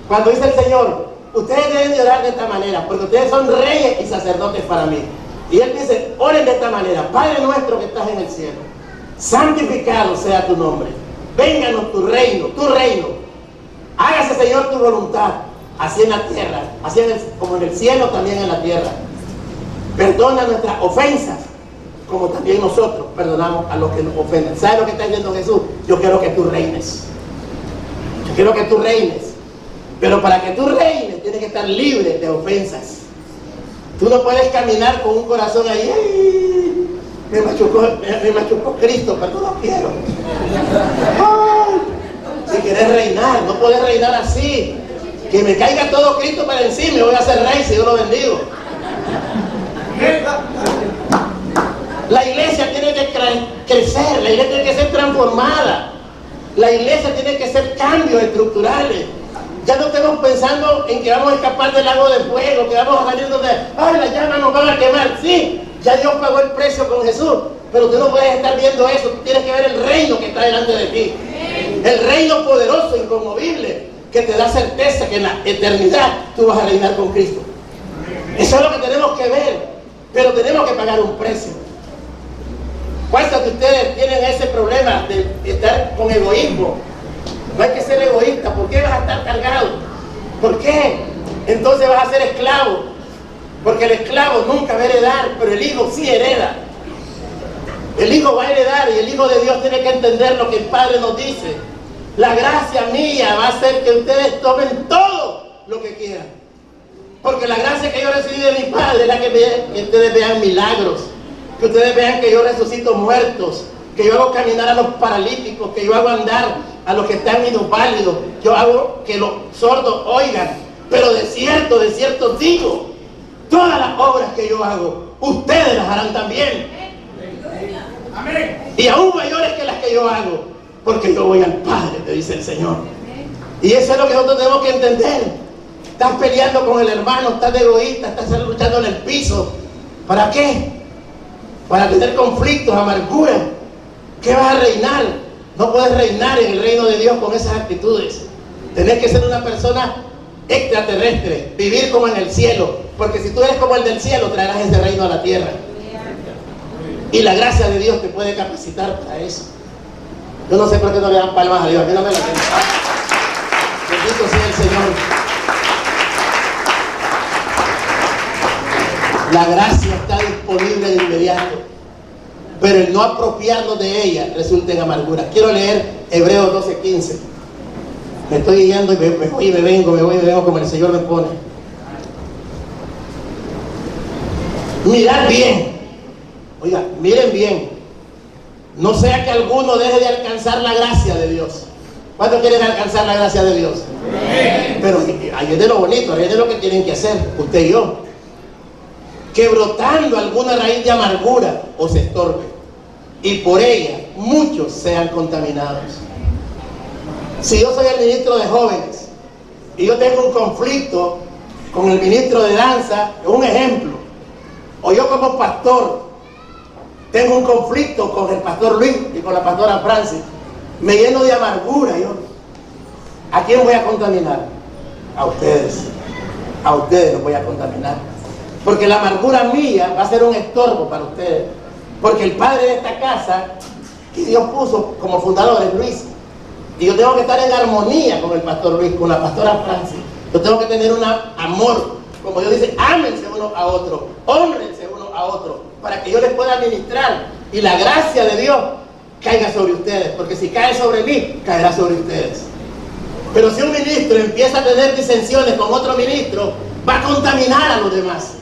Cuando dice el Señor, ustedes deben de orar de esta manera, porque ustedes son reyes y sacerdotes para mí. Y él dice, oren de esta manera: Padre nuestro que estás en el cielo, santificado sea tu nombre, vénganos tu reino, hágase, Señor, tu voluntad, así en la tierra, como en el cielo, también en la tierra. Perdona nuestras ofensas, como también nosotros perdonamos a los que nos ofenden. ¿Sabes lo que está diciendo Jesús? Yo quiero que tú reines. Yo quiero que tú reines. Pero para que tú reines, tienes que estar libre de ofensas. Tú no puedes caminar con un corazón ahí. ¡Ay! Me machucó Cristo, pero no lo quiero. ¡Ay! Si quieres reinar, no puedes reinar así. Que me caiga todo Cristo para encima y voy a ser rey si yo lo bendigo. La iglesia tiene que crecer, la iglesia tiene que ser transformada. La iglesia tiene que hacer cambios estructurales. Ya no estemos pensando en que vamos a escapar del lago de fuego, que vamos a salir donde, ay, las llamas nos van a quemar. Sí, ya Dios pagó el precio con Jesús, pero tú no puedes estar viendo eso. Tú tienes que ver el reino que está delante de ti. El reino poderoso, inconmovible, que te da certeza que en la eternidad tú vas a reinar con Cristo. Eso es lo que tenemos que ver, pero tenemos que pagar un precio. ¿Cuántos de ustedes tienen ese problema de estar con egoísmo? No hay que ser egoísta. ¿Por qué vas a estar cargado? ¿Por qué? Entonces vas a ser esclavo. Porque el esclavo nunca va a heredar, pero el hijo sí hereda. El hijo va a heredar y el hijo de Dios tiene que entender lo que el Padre nos dice. La gracia mía va a hacer que ustedes tomen todo lo que quieran. Porque la gracia que yo recibí de mi Padre es la que ustedes vean milagros, que ustedes vean que yo resucito muertos, que yo hago caminar a los paralíticos, que yo hago andar a los que están inválidos, yo hago que los sordos oigan. Pero de cierto digo, todas las obras que yo hago, ustedes las harán también. Amén. Y aún mayores que las que yo hago, porque yo voy al Padre, te dice el Señor. Y eso es lo que nosotros tenemos que entender. Estás peleando con el hermano, estás de egoísta, estás luchando en el piso. ¿Para qué? Para tener conflictos, amargura. ¿Qué vas a reinar? No puedes reinar en el reino de Dios con esas actitudes. Tenés que ser una persona extraterrestre, vivir como en el cielo, porque si tú eres como el del cielo, traerás ese reino a la tierra. Y la gracia de Dios te puede capacitar para eso. Yo no sé por qué no le dan palmas a Dios, a mí no me la tienen. Bendito sea el Señor. La gracia está disponible de inmediato, pero el no apropiarnos de ella resulta en amargura. Quiero leer Hebreos 12:15. Me estoy guiando y me voy y me vengo como el Señor me pone. Mirad bien, oiga, miren bien, no sea que alguno deje de alcanzar la gracia de Dios. ¿Cuántos quieren alcanzar la gracia de Dios? Sí. Pero ahí es de lo bonito, ahí es de lo que tienen que hacer, usted y yo. Que brotando alguna raíz de amargura os estorbe, y por ella muchos sean contaminados. Si yo soy el ministro de jóvenes y yo tengo un conflicto con el ministro de danza, es un ejemplo, o yo como pastor tengo un conflicto con el pastor Luis y con la pastora Francis, me lleno de amargura, ¿a quién voy a contaminar? A ustedes los voy a contaminar, porque la amargura mía va a ser un estorbo para ustedes, porque el padre de esta casa que Dios puso como fundador es Luis. Y yo tengo que estar en armonía con el pastor Luis, con la pastora Francis. Yo tengo que tener un amor, como Dios dice, ámense uno a otro, hónrense uno a otro, para que yo les pueda administrar y la gracia de Dios caiga sobre ustedes, porque si cae sobre mí, caerá sobre ustedes. Pero si un ministro empieza a tener disensiones con otro ministro, va a contaminar a los demás.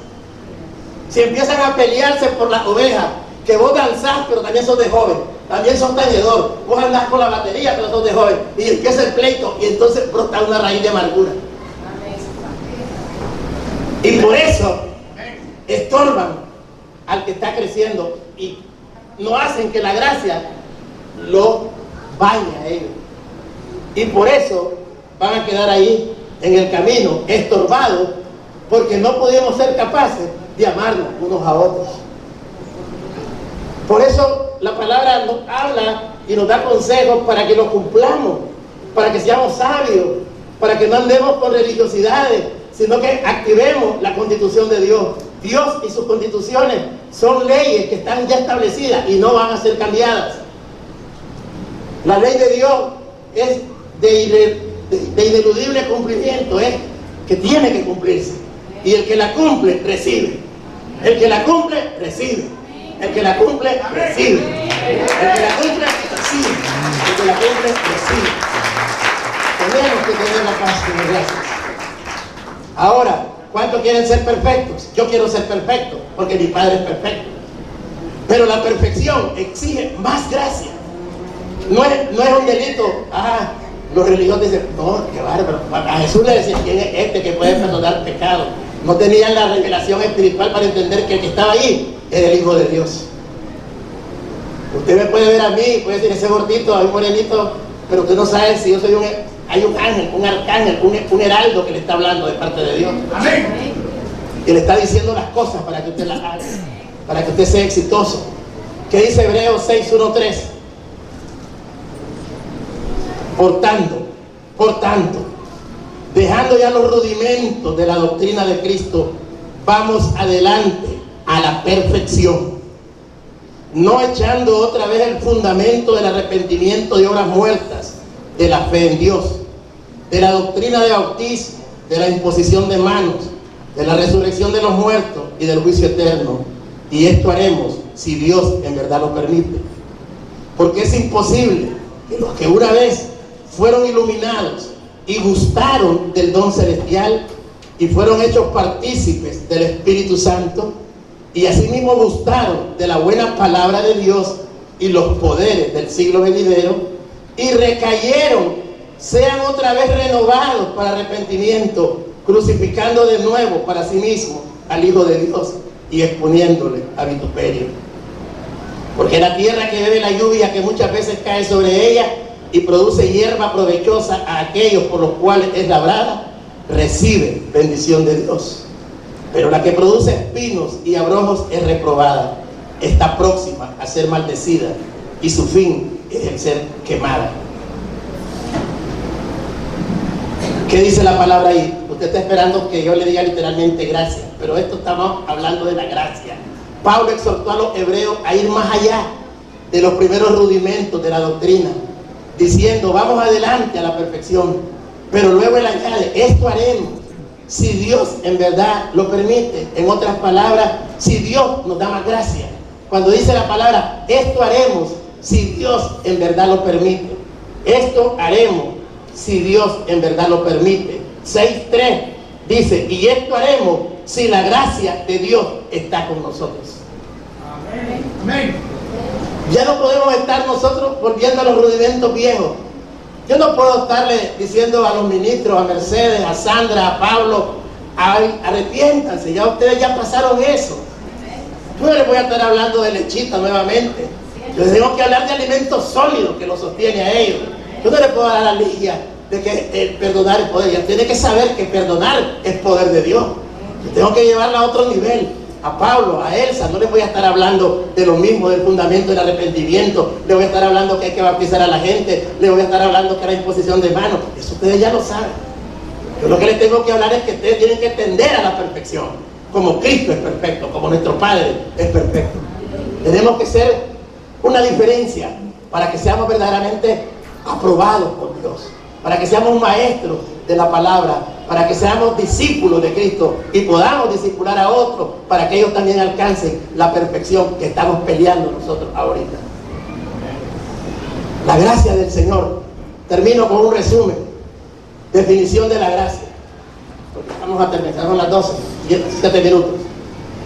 Si empiezan a pelearse por las ovejas, que vos danzás, pero también sos de joven, también sos tañedor, vos andás con la batería, pero sos de joven, y empieza el pleito, y entonces brota una raíz de amargura. Y por eso estorban al que está creciendo y no hacen que la gracia lo bañe a ellos. Y por eso van a quedar ahí en el camino, estorbados, porque no podemos ser capaces de amarnos unos a otros. Por eso la palabra nos habla y nos da consejos para que lo cumplamos, para que seamos sabios, para que no andemos con religiosidades, sino que activemos la constitución de Dios. Dios y sus constituciones son leyes que están ya establecidas y no van a ser cambiadas. La ley de Dios es de ineludible cumplimiento, es que tiene que cumplirse. Y el que la cumple, recibe. El que la cumple, recibe. El que la cumple, recibe. El que la cumple, recibe. El que la cumple, recibe. Tenemos que tener la paz y la gracia. Ahora, ¿cuántos quieren ser perfectos? Yo quiero ser perfecto, porque mi Padre es perfecto. Pero la perfección exige más gracia. No es un delito. Los religiosos dicen, no, qué bárbaro. A Jesús le decían, ¿quién es este que puede perdonar pecado? No tenían la revelación espiritual para entender que el que estaba ahí era el Hijo de Dios. Usted me puede ver a mí, puede decir, ese gordito, hay un morenito, pero usted no sabe si yo soy hay un ángel, un arcángel, un heraldo que le está hablando de parte de Dios. Amén. Que le está diciendo las cosas para que usted las haga, para que usted sea exitoso. ¿Qué dice Hebreos 6:1-3? Por tanto, dejando ya los rudimentos de la doctrina de Cristo, vamos adelante a la perfección, no echando otra vez el fundamento del arrepentimiento de obras muertas, de la fe en Dios, de la doctrina de bautismo, de la imposición de manos, de la resurrección de los muertos y del juicio eterno. Y esto haremos si Dios en verdad lo permite. Porque es imposible que los que una vez fueron iluminados y gustaron del don celestial y fueron hechos partícipes del Espíritu Santo y asimismo gustaron de la buena palabra de Dios y los poderes del siglo venidero y recayeron, sean otra vez renovados para arrepentimiento, crucificando de nuevo para sí mismos al Hijo de Dios y exponiéndole a vituperio. Porque la tierra que bebe la lluvia que muchas veces cae sobre ella y produce hierba provechosa a aquellos por los cuales es labrada, recibe bendición de Dios. Pero la que produce espinos y abrojos es reprobada, está próxima a ser maldecida y su fin es el ser quemada. ¿Qué dice la palabra ahí? Usted está esperando que yo le diga literalmente gracias, pero esto estamos hablando de la gracia. Pablo exhortó a los hebreos a ir más allá de los primeros rudimentos de la doctrina, diciendo, vamos adelante a la perfección. Pero luego él añade, esto haremos si Dios en verdad lo permite. En otras palabras, si Dios nos da más gracia. Cuando dice la palabra, esto haremos si Dios en verdad lo permite. Esto haremos si Dios en verdad lo permite. 6:3 dice, y esto haremos si la gracia de Dios está con nosotros. Amén. Amén. Ya no podemos estar nosotros volviendo a los rudimentos viejos. Yo no puedo estarle diciendo a los ministros, a Mercedes, a Sandra, a Pablo, arrepiéntanse, ya ustedes ya pasaron eso. Yo no les voy a estar hablando de lechita nuevamente. Yo les tengo que hablar de alimentos sólidos que los sostiene a ellos. Yo no les puedo dar la ligia de que perdonar es poder. Ya tiene que saber que perdonar es poder de Dios. Yo tengo que llevarla a otro nivel. A Pablo, a Elsa, no les voy a estar hablando de lo mismo, del fundamento del arrepentimiento. Le voy a estar hablando que hay que bautizar a la gente. Le voy a estar hablando que la imposición de manos. Eso ustedes ya lo saben. Yo lo que les tengo que hablar es que ustedes tienen que tender a la perfección, como Cristo es perfecto, como nuestro Padre es perfecto. Tenemos que ser una diferencia para que seamos verdaderamente aprobados por Dios, para que seamos maestros de la palabra, para que seamos discípulos de Cristo y podamos discipular a otros para que ellos también alcancen la perfección que estamos peleando nosotros ahorita. La gracia del Señor. Termino con un resumen. Definición de la gracia. Porque vamos a terminar, son las 12, 7 minutos.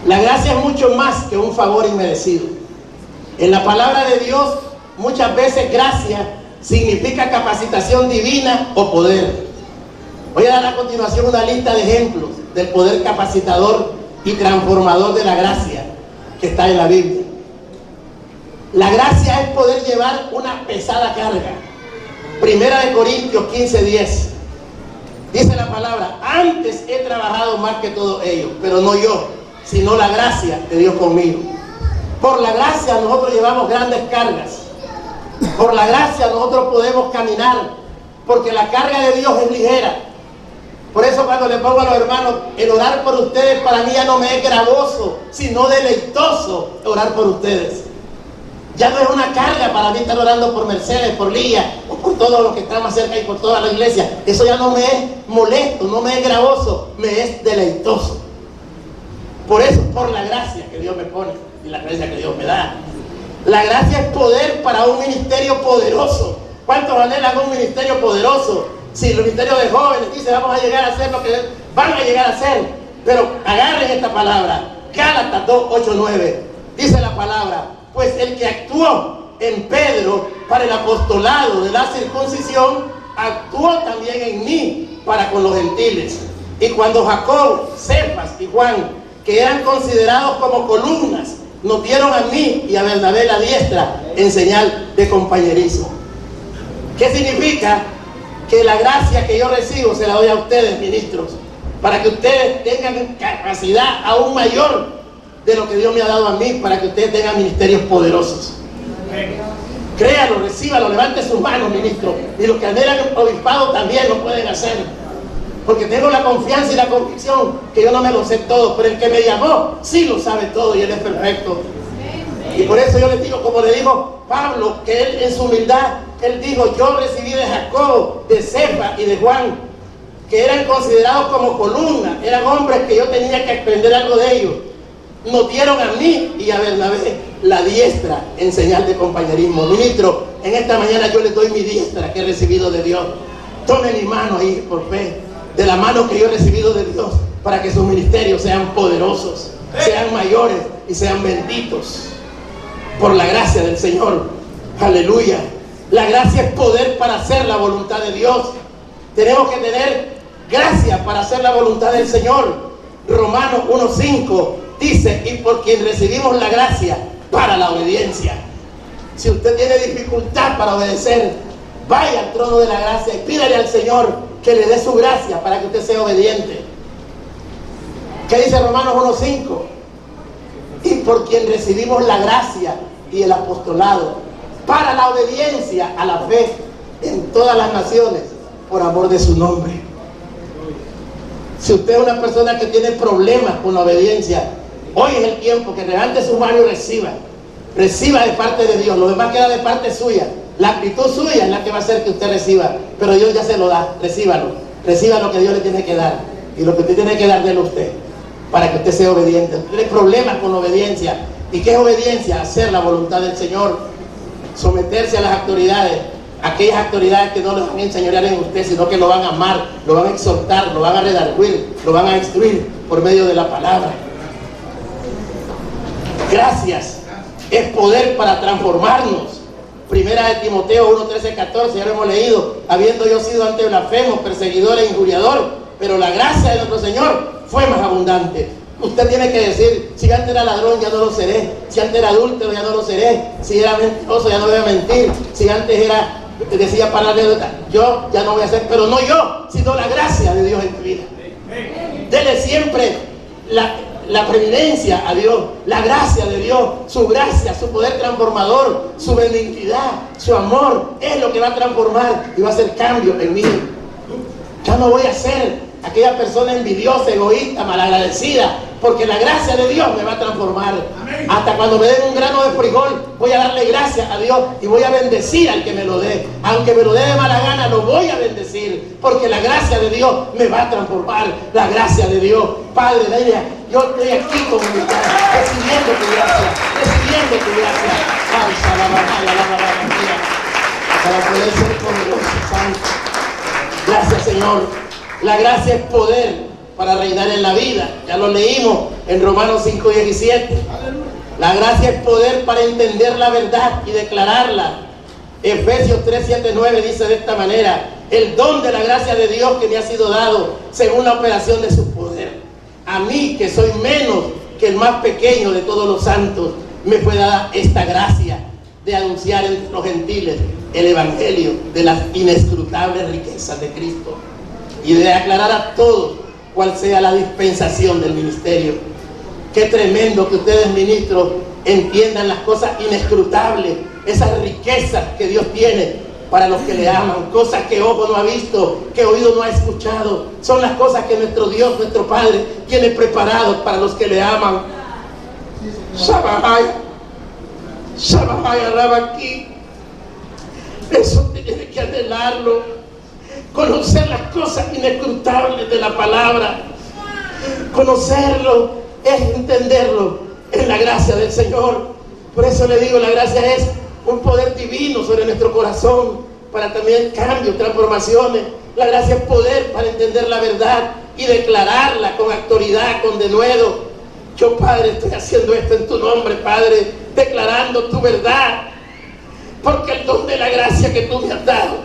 La gracia es mucho más que un favor inmerecido. En la palabra de Dios, muchas veces gracia significa capacitación divina o poder. Voy a dar a continuación una lista de ejemplos del poder capacitador y transformador de la gracia que está en la Biblia. La gracia es poder llevar una pesada carga. Primera de Corintios 15:10. Dice la palabra: antes he trabajado más que todos ellos, pero no yo, sino la gracia de Dios conmigo. Por la gracia nosotros llevamos grandes cargas. Por la gracia nosotros podemos caminar, porque la carga de Dios es ligera. Por eso cuando le pongo a los hermanos, el orar por ustedes para mí ya no me es gravoso, sino deleitoso orar por ustedes. Ya no es una carga para mí estar orando por Mercedes, por Lía, o por todos los que están más cerca y por toda la iglesia. Eso ya no me es molesto, no me es gravoso, me es deleitoso. Por eso, por la gracia que Dios me pone y la gracia que Dios me da. La gracia es poder para un ministerio poderoso. ¿Cuántos anhelan un ministerio poderoso? Si el ministerio de jóvenes dice vamos a llegar a hacer lo que van a llegar a hacer. Pero agarren esta palabra. Gálatas 2:8-9. Dice la palabra: pues el que actuó en Pedro para el apostolado de la circuncisión, actuó también en mí para con los gentiles. Y cuando Jacobo, Cefas y Juan, que eran considerados como columnas, nos dieron a mí y a Bernabé la diestra en señal de compañerismo. ¿Qué significa? Que la gracia que yo recibo se la doy a ustedes, ministros, para que ustedes tengan capacidad aún mayor de lo que Dios me ha dado a mí, para que ustedes tengan ministerios poderosos. Créalo, recíbalo, levante sus manos, ministro. Y los que anhelan el obispado también lo pueden hacer, porque tengo la confianza y la convicción que yo no me lo sé todo, pero el que me llamó sí lo sabe todo y Él es perfecto. Y por eso yo les digo, como le dijo Pablo, que él en su humildad, él dijo: yo recibí de Jacobo, de Cefas y de Juan, que eran considerados como columnas, eran hombres que yo tenía que aprender algo de ellos. Nos dieron a mí y a Bernabé la diestra en señal de compañerismo. Ministro, en esta mañana yo les doy mi diestra que he recibido de Dios. Tome mi mano ahí por fe, de la mano que yo he recibido de Dios, para que sus ministerios sean poderosos, sean mayores y sean benditos por la gracia del Señor. Aleluya. La gracia es poder para hacer la voluntad de Dios. Tenemos que tener gracia para hacer la voluntad del Señor. Romanos 1:5 dice: y por quien recibimos la gracia para la obediencia. Si usted tiene dificultad para obedecer, vaya al trono de la gracia y pídale al Señor que le dé su gracia para que usted sea obediente. ¿Qué dice Romanos 1:5? Y por quien recibimos la gracia y el apostolado para la obediencia a la fe en todas las naciones, por amor de su nombre. Si usted es una persona que tiene problemas con la obediencia, hoy es el tiempo que levante su mano y reciba de parte de Dios. Lo demás queda de parte suya. La actitud suya es la que va a hacer que usted reciba, pero Dios ya se lo da. Recíbalo, reciba lo que Dios le tiene que dar, y lo que usted tiene que dar, délo usted, para que usted sea obediente. Tiene problemas con la obediencia. ¿Y qué es obediencia? Hacer la voluntad del Señor, someterse a las autoridades, aquellas autoridades que no lo van a enseñorear en usted, sino que lo van a amar, lo van a exhortar, lo van a redarguir, lo van a instruir por medio de la palabra. Gracias es poder para transformarnos. Primera de Timoteo 1:13-14, ya lo hemos leído: habiendo yo sido antes blasfemo, perseguidor e injuriador, pero la gracia de nuestro Señor fue más abundante. Usted tiene que decir: si antes era ladrón, ya no lo seré; si antes era adúltero, ya no lo seré; si era mentiroso, ya no voy a mentir; si antes decía palabras de yo ya no voy a hacer, pero no yo, sino la gracia de Dios en tu vida. Dele siempre la preeminencia a Dios, la gracia de Dios, su gracia, su poder transformador, su benignidad, su amor, es lo que va a transformar y va a hacer cambio en mí. Ya no voy a ser aquella persona envidiosa, egoísta, malagradecida, porque la gracia de Dios me va a transformar. Amén. Hasta cuando me den un grano de frijol, voy a darle gracias a Dios y voy a bendecir al que me lo dé. Aunque me lo dé de mala gana, lo voy a bendecir, porque la gracia de Dios me va a transformar. La gracia de Dios. Padre, yo estoy aquí con humildad, recibiendo tu gracia, Ay, para poder ser poderoso, santo. Gracias, Señor. La gracia es poder para reinar en la vida. Ya lo leímos en Romanos 5:17. La gracia es poder para entender la verdad y declararla. Efesios 3:7-9 dice de esta manera: el don de la gracia de Dios que me ha sido dado según la operación de su poder. a mí, que soy menos que el más pequeño de todos los santos, me fue dada esta gracia de anunciar entre los gentiles el evangelio de las inescrutables riquezas de Cristo y de aclarar a todos cuál sea la dispensación del ministerio. Qué tremendo que ustedes, ministros, entiendan las cosas inescrutables, esas riquezas que Dios tiene para los que le aman, cosas que ojo no ha visto, que oído no ha escuchado. Son las cosas que nuestro Dios, nuestro Padre, tiene preparados para los que le aman. Shabahaya, Shabahaya, Rabaki. Eso tiene que anhelarlo, conocer las cosas inescrutables de la palabra. Conocerlo es entenderlo en la gracia del Señor. Por eso le digo, la gracia es un poder divino sobre nuestro corazón para también cambios, transformaciones. La gracia es poder para entender la verdad y declararla con autoridad, con denuedo. Yo, Padre, estoy haciendo esto en tu nombre, Padre, declarando tu verdad, porque el don de la gracia que tú me has dado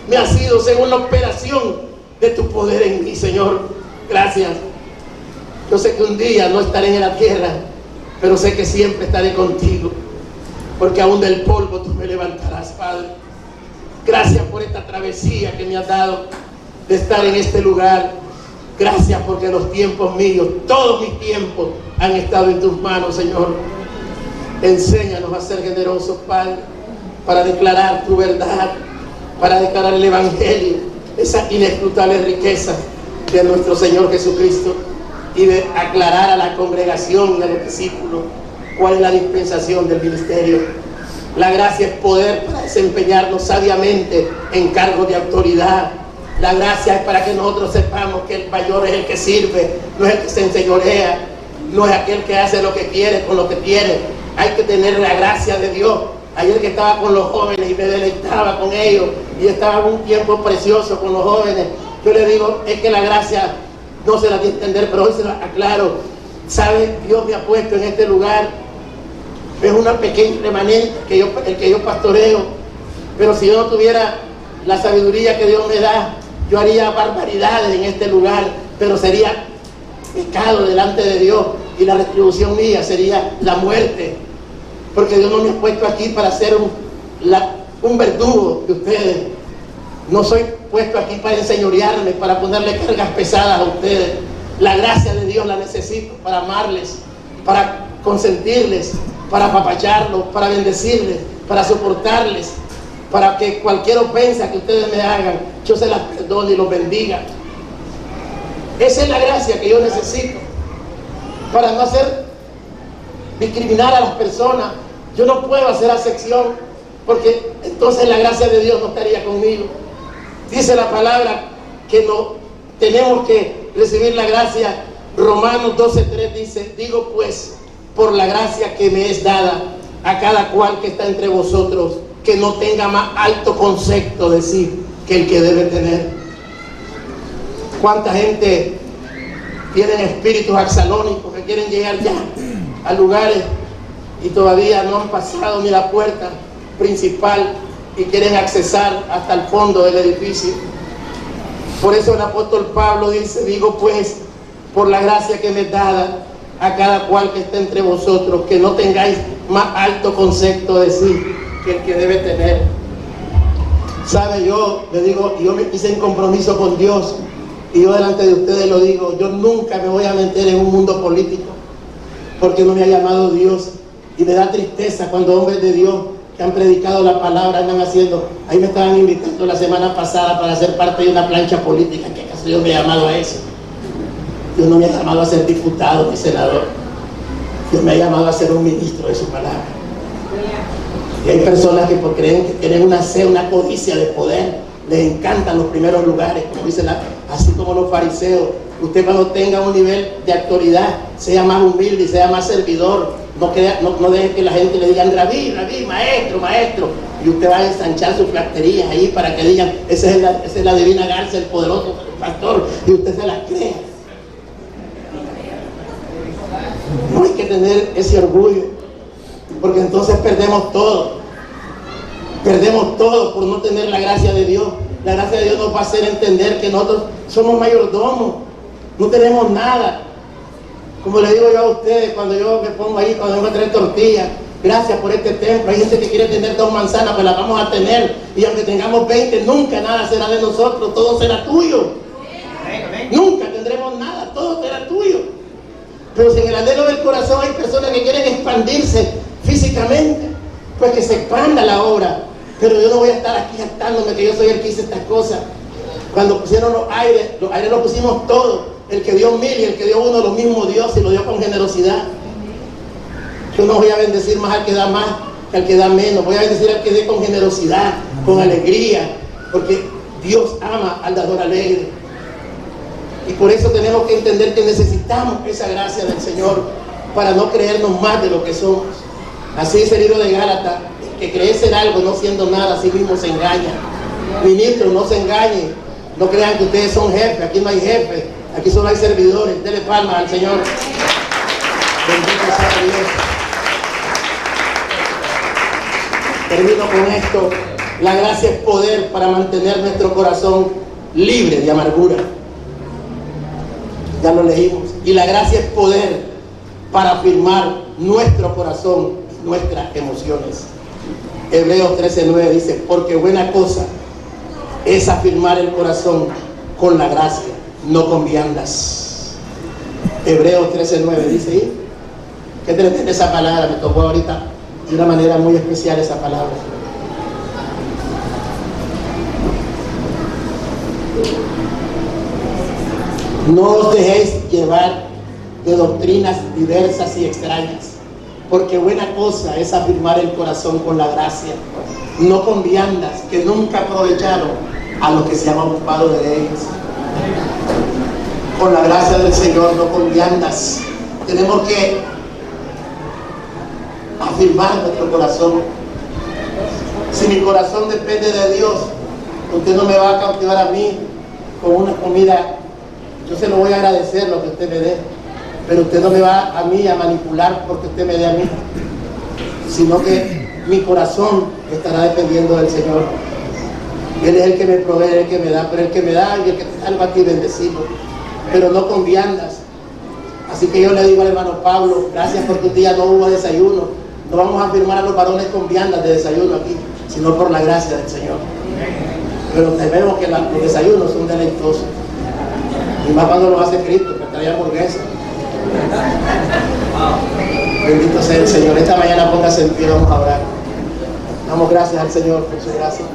me ha sido según la operación de tu poder en mí, Señor. Gracias. Yo sé que un día no estaré en la tierra, pero sé que siempre estaré contigo, porque aún del polvo tú me levantarás, Padre. Gracias por esta travesía que me has dado de estar en este lugar. Gracias porque los tiempos míos, todos mis tiempos, han estado en tus manos, Señor. Enséñanos a ser generosos, Padre, para declarar tu verdad, para declarar el evangelio, esas inescrutables riquezas de nuestro Señor Jesucristo, y de aclarar a la congregación y a los discípulos cuál es la dispensación del ministerio. La gracia es poder para desempeñarnos sabiamente en cargos de autoridad. La gracia es para que nosotros sepamos que el mayor es el que sirve, no es el que se enseñorea, no es aquel que hace lo que quiere con lo que tiene. Hay que tener la gracia de Dios. Ayer que estaba con los jóvenes y me deleitaba con ellos y estaba un tiempo precioso con los jóvenes, yo les digo, es que la gracia no se la di a entender, pero hoy se la aclaro. ¿Sabe? Dios me ha puesto en este lugar. Es una pequeña remanente el que yo pastoreo, pero si yo no tuviera la sabiduría que Dios me da, yo haría barbaridades en este lugar, pero sería pecado delante de Dios y la retribución mía sería la muerte, porque Dios no me ha puesto aquí para ser un verdugo de ustedes. No soy puesto aquí para enseñorearme, para ponerle cargas pesadas a ustedes. La gracia de Dios la necesito para amarles, para consentirles, para apapacharlos, para bendecirles, para soportarles, para que cualquier ofensa que ustedes me hagan, yo se las perdone y los bendiga. Esa es la gracia que yo necesito para no discriminar a las personas. Yo no puedo hacer acepción, porque entonces la gracia de Dios no estaría conmigo. Dice la palabra que no tenemos que recibir la gracia. Romanos 12:3 dice: digo pues, por la gracia que me es dada, a cada cual que está entre vosotros, que no tenga más alto concepto de sí que el que debe tener. ¿Cuánta gente tienen espíritus axalónicos que quieren llegar ya a lugares y todavía no han pasado ni la puerta principal y quieren accesar hasta el fondo del edificio? Por eso el apóstol Pablo dice: digo pues, por la gracia que me es dada, a cada cual que esté entre vosotros, que no tengáis más alto concepto de sí que el que debe tener. ¿Sabe? Yo le digo, yo me hice en compromiso con Dios, y yo delante de ustedes lo digo, yo nunca me voy a meter en un mundo político, porque no me ha llamado Dios. Y me da tristeza cuando hombres de Dios que han predicado la palabra andan haciendo. Ahí me estaban invitando la semana pasada para ser parte de una plancha política. ¿Qué acaso Dios me ha llamado a eso? Dios no me ha llamado a ser diputado ni senador. Dios me ha llamado a ser un ministro de su palabra. Y hay personas que creen que tienen una sed, una codicia de poder, les encantan los primeros lugares, como dice así como los fariseos. Usted, cuando tenga un nivel de autoridad, sea más humilde y sea más servidor. No deje que la gente le diga: rabí, maestro, maestro, y usted va a ensanchar sus flasterías ahí para que digan: esa es la divina Garza, el poderoso pastor, y usted se las cree. No hay que tener ese orgullo, porque entonces perdemos todo por no tener la gracia de Dios. La gracia de Dios nos va a hacer entender que nosotros somos mayordomos, no tenemos nada. Como le digo yo a ustedes, cuando yo me pongo ahí, cuando vengo a traer tortillas, gracias por este templo. Hay gente que quiere tener 2 manzanas, pues las vamos a tener. Y aunque tengamos 20, nunca nada será de nosotros, todo será tuyo. Nunca tendremos nada, todo será tuyo. Pero si en el anhelo del corazón hay personas que quieren expandirse físicamente, pues que se expanda la obra. Pero yo no voy a estar aquí jactándome que yo soy el que hice estas cosas. Cuando pusieron los aires los pusimos todos. El que dio 1000 y el que dio 1, lo mismo Dios, y lo dio con generosidad. Yo no voy a bendecir más al que da más que al que da menos. Voy a bendecir al que dé con generosidad, con alegría, porque Dios ama al dador alegre. Y por eso tenemos que entender que necesitamos esa gracia del Señor para no creernos más de lo que somos. Así dice el libro de Gálatas, que cree ser algo no siendo nada, a sí mismo se engaña. Ministros, no se engañen. No crean que ustedes son jefes. Aquí no hay jefes. Aquí solo hay servidores. Dele palmas al Señor. Bendito sea Dios. Termino con esto. La gracia es poder para mantener nuestro corazón libre de amargura. Ya lo leímos. Y la gracia es poder para afirmar nuestro corazón, nuestras emociones. Hebreos 13:9 dice, porque buena cosa es afirmar el corazón con la gracia, no con viandas. Hebreos 13:9 dice, ¿y? ¿Qué te entiende esa palabra? Me tocó ahorita de una manera muy especial esa palabra. No os dejéis llevar de doctrinas diversas y extrañas, porque buena cosa es afirmar el corazón con la gracia, no con viandas que nunca aprovecharon a los que se han ocupado de ellos. Con la gracia del Señor, no con viandas. Tenemos que afirmar nuestro corazón. Si mi corazón depende de Dios, usted no me va a cautivar a mí con una comida. Yo se lo voy a agradecer lo que usted me dé, pero usted no me va a mí a manipular porque usted me dé a mí, sino que mi corazón estará dependiendo del Señor. Él es el que me provee, el que me da, pero el que me da y el que te salva aquí, bendecido, pero no con viandas. Así que yo le digo al hermano Pablo, gracias porque un día no hubo desayuno. No vamos a afirmar a los varones con viandas de desayuno aquí, sino por la gracia del Señor. Pero sabemos que los desayunos son deleitosos, y más cuando lo hace Cristo, que trae hamburguesa. Bendito sea el Señor. Esta mañana póngase en pie, vamos a orar. Damos gracias al Señor por su gracia.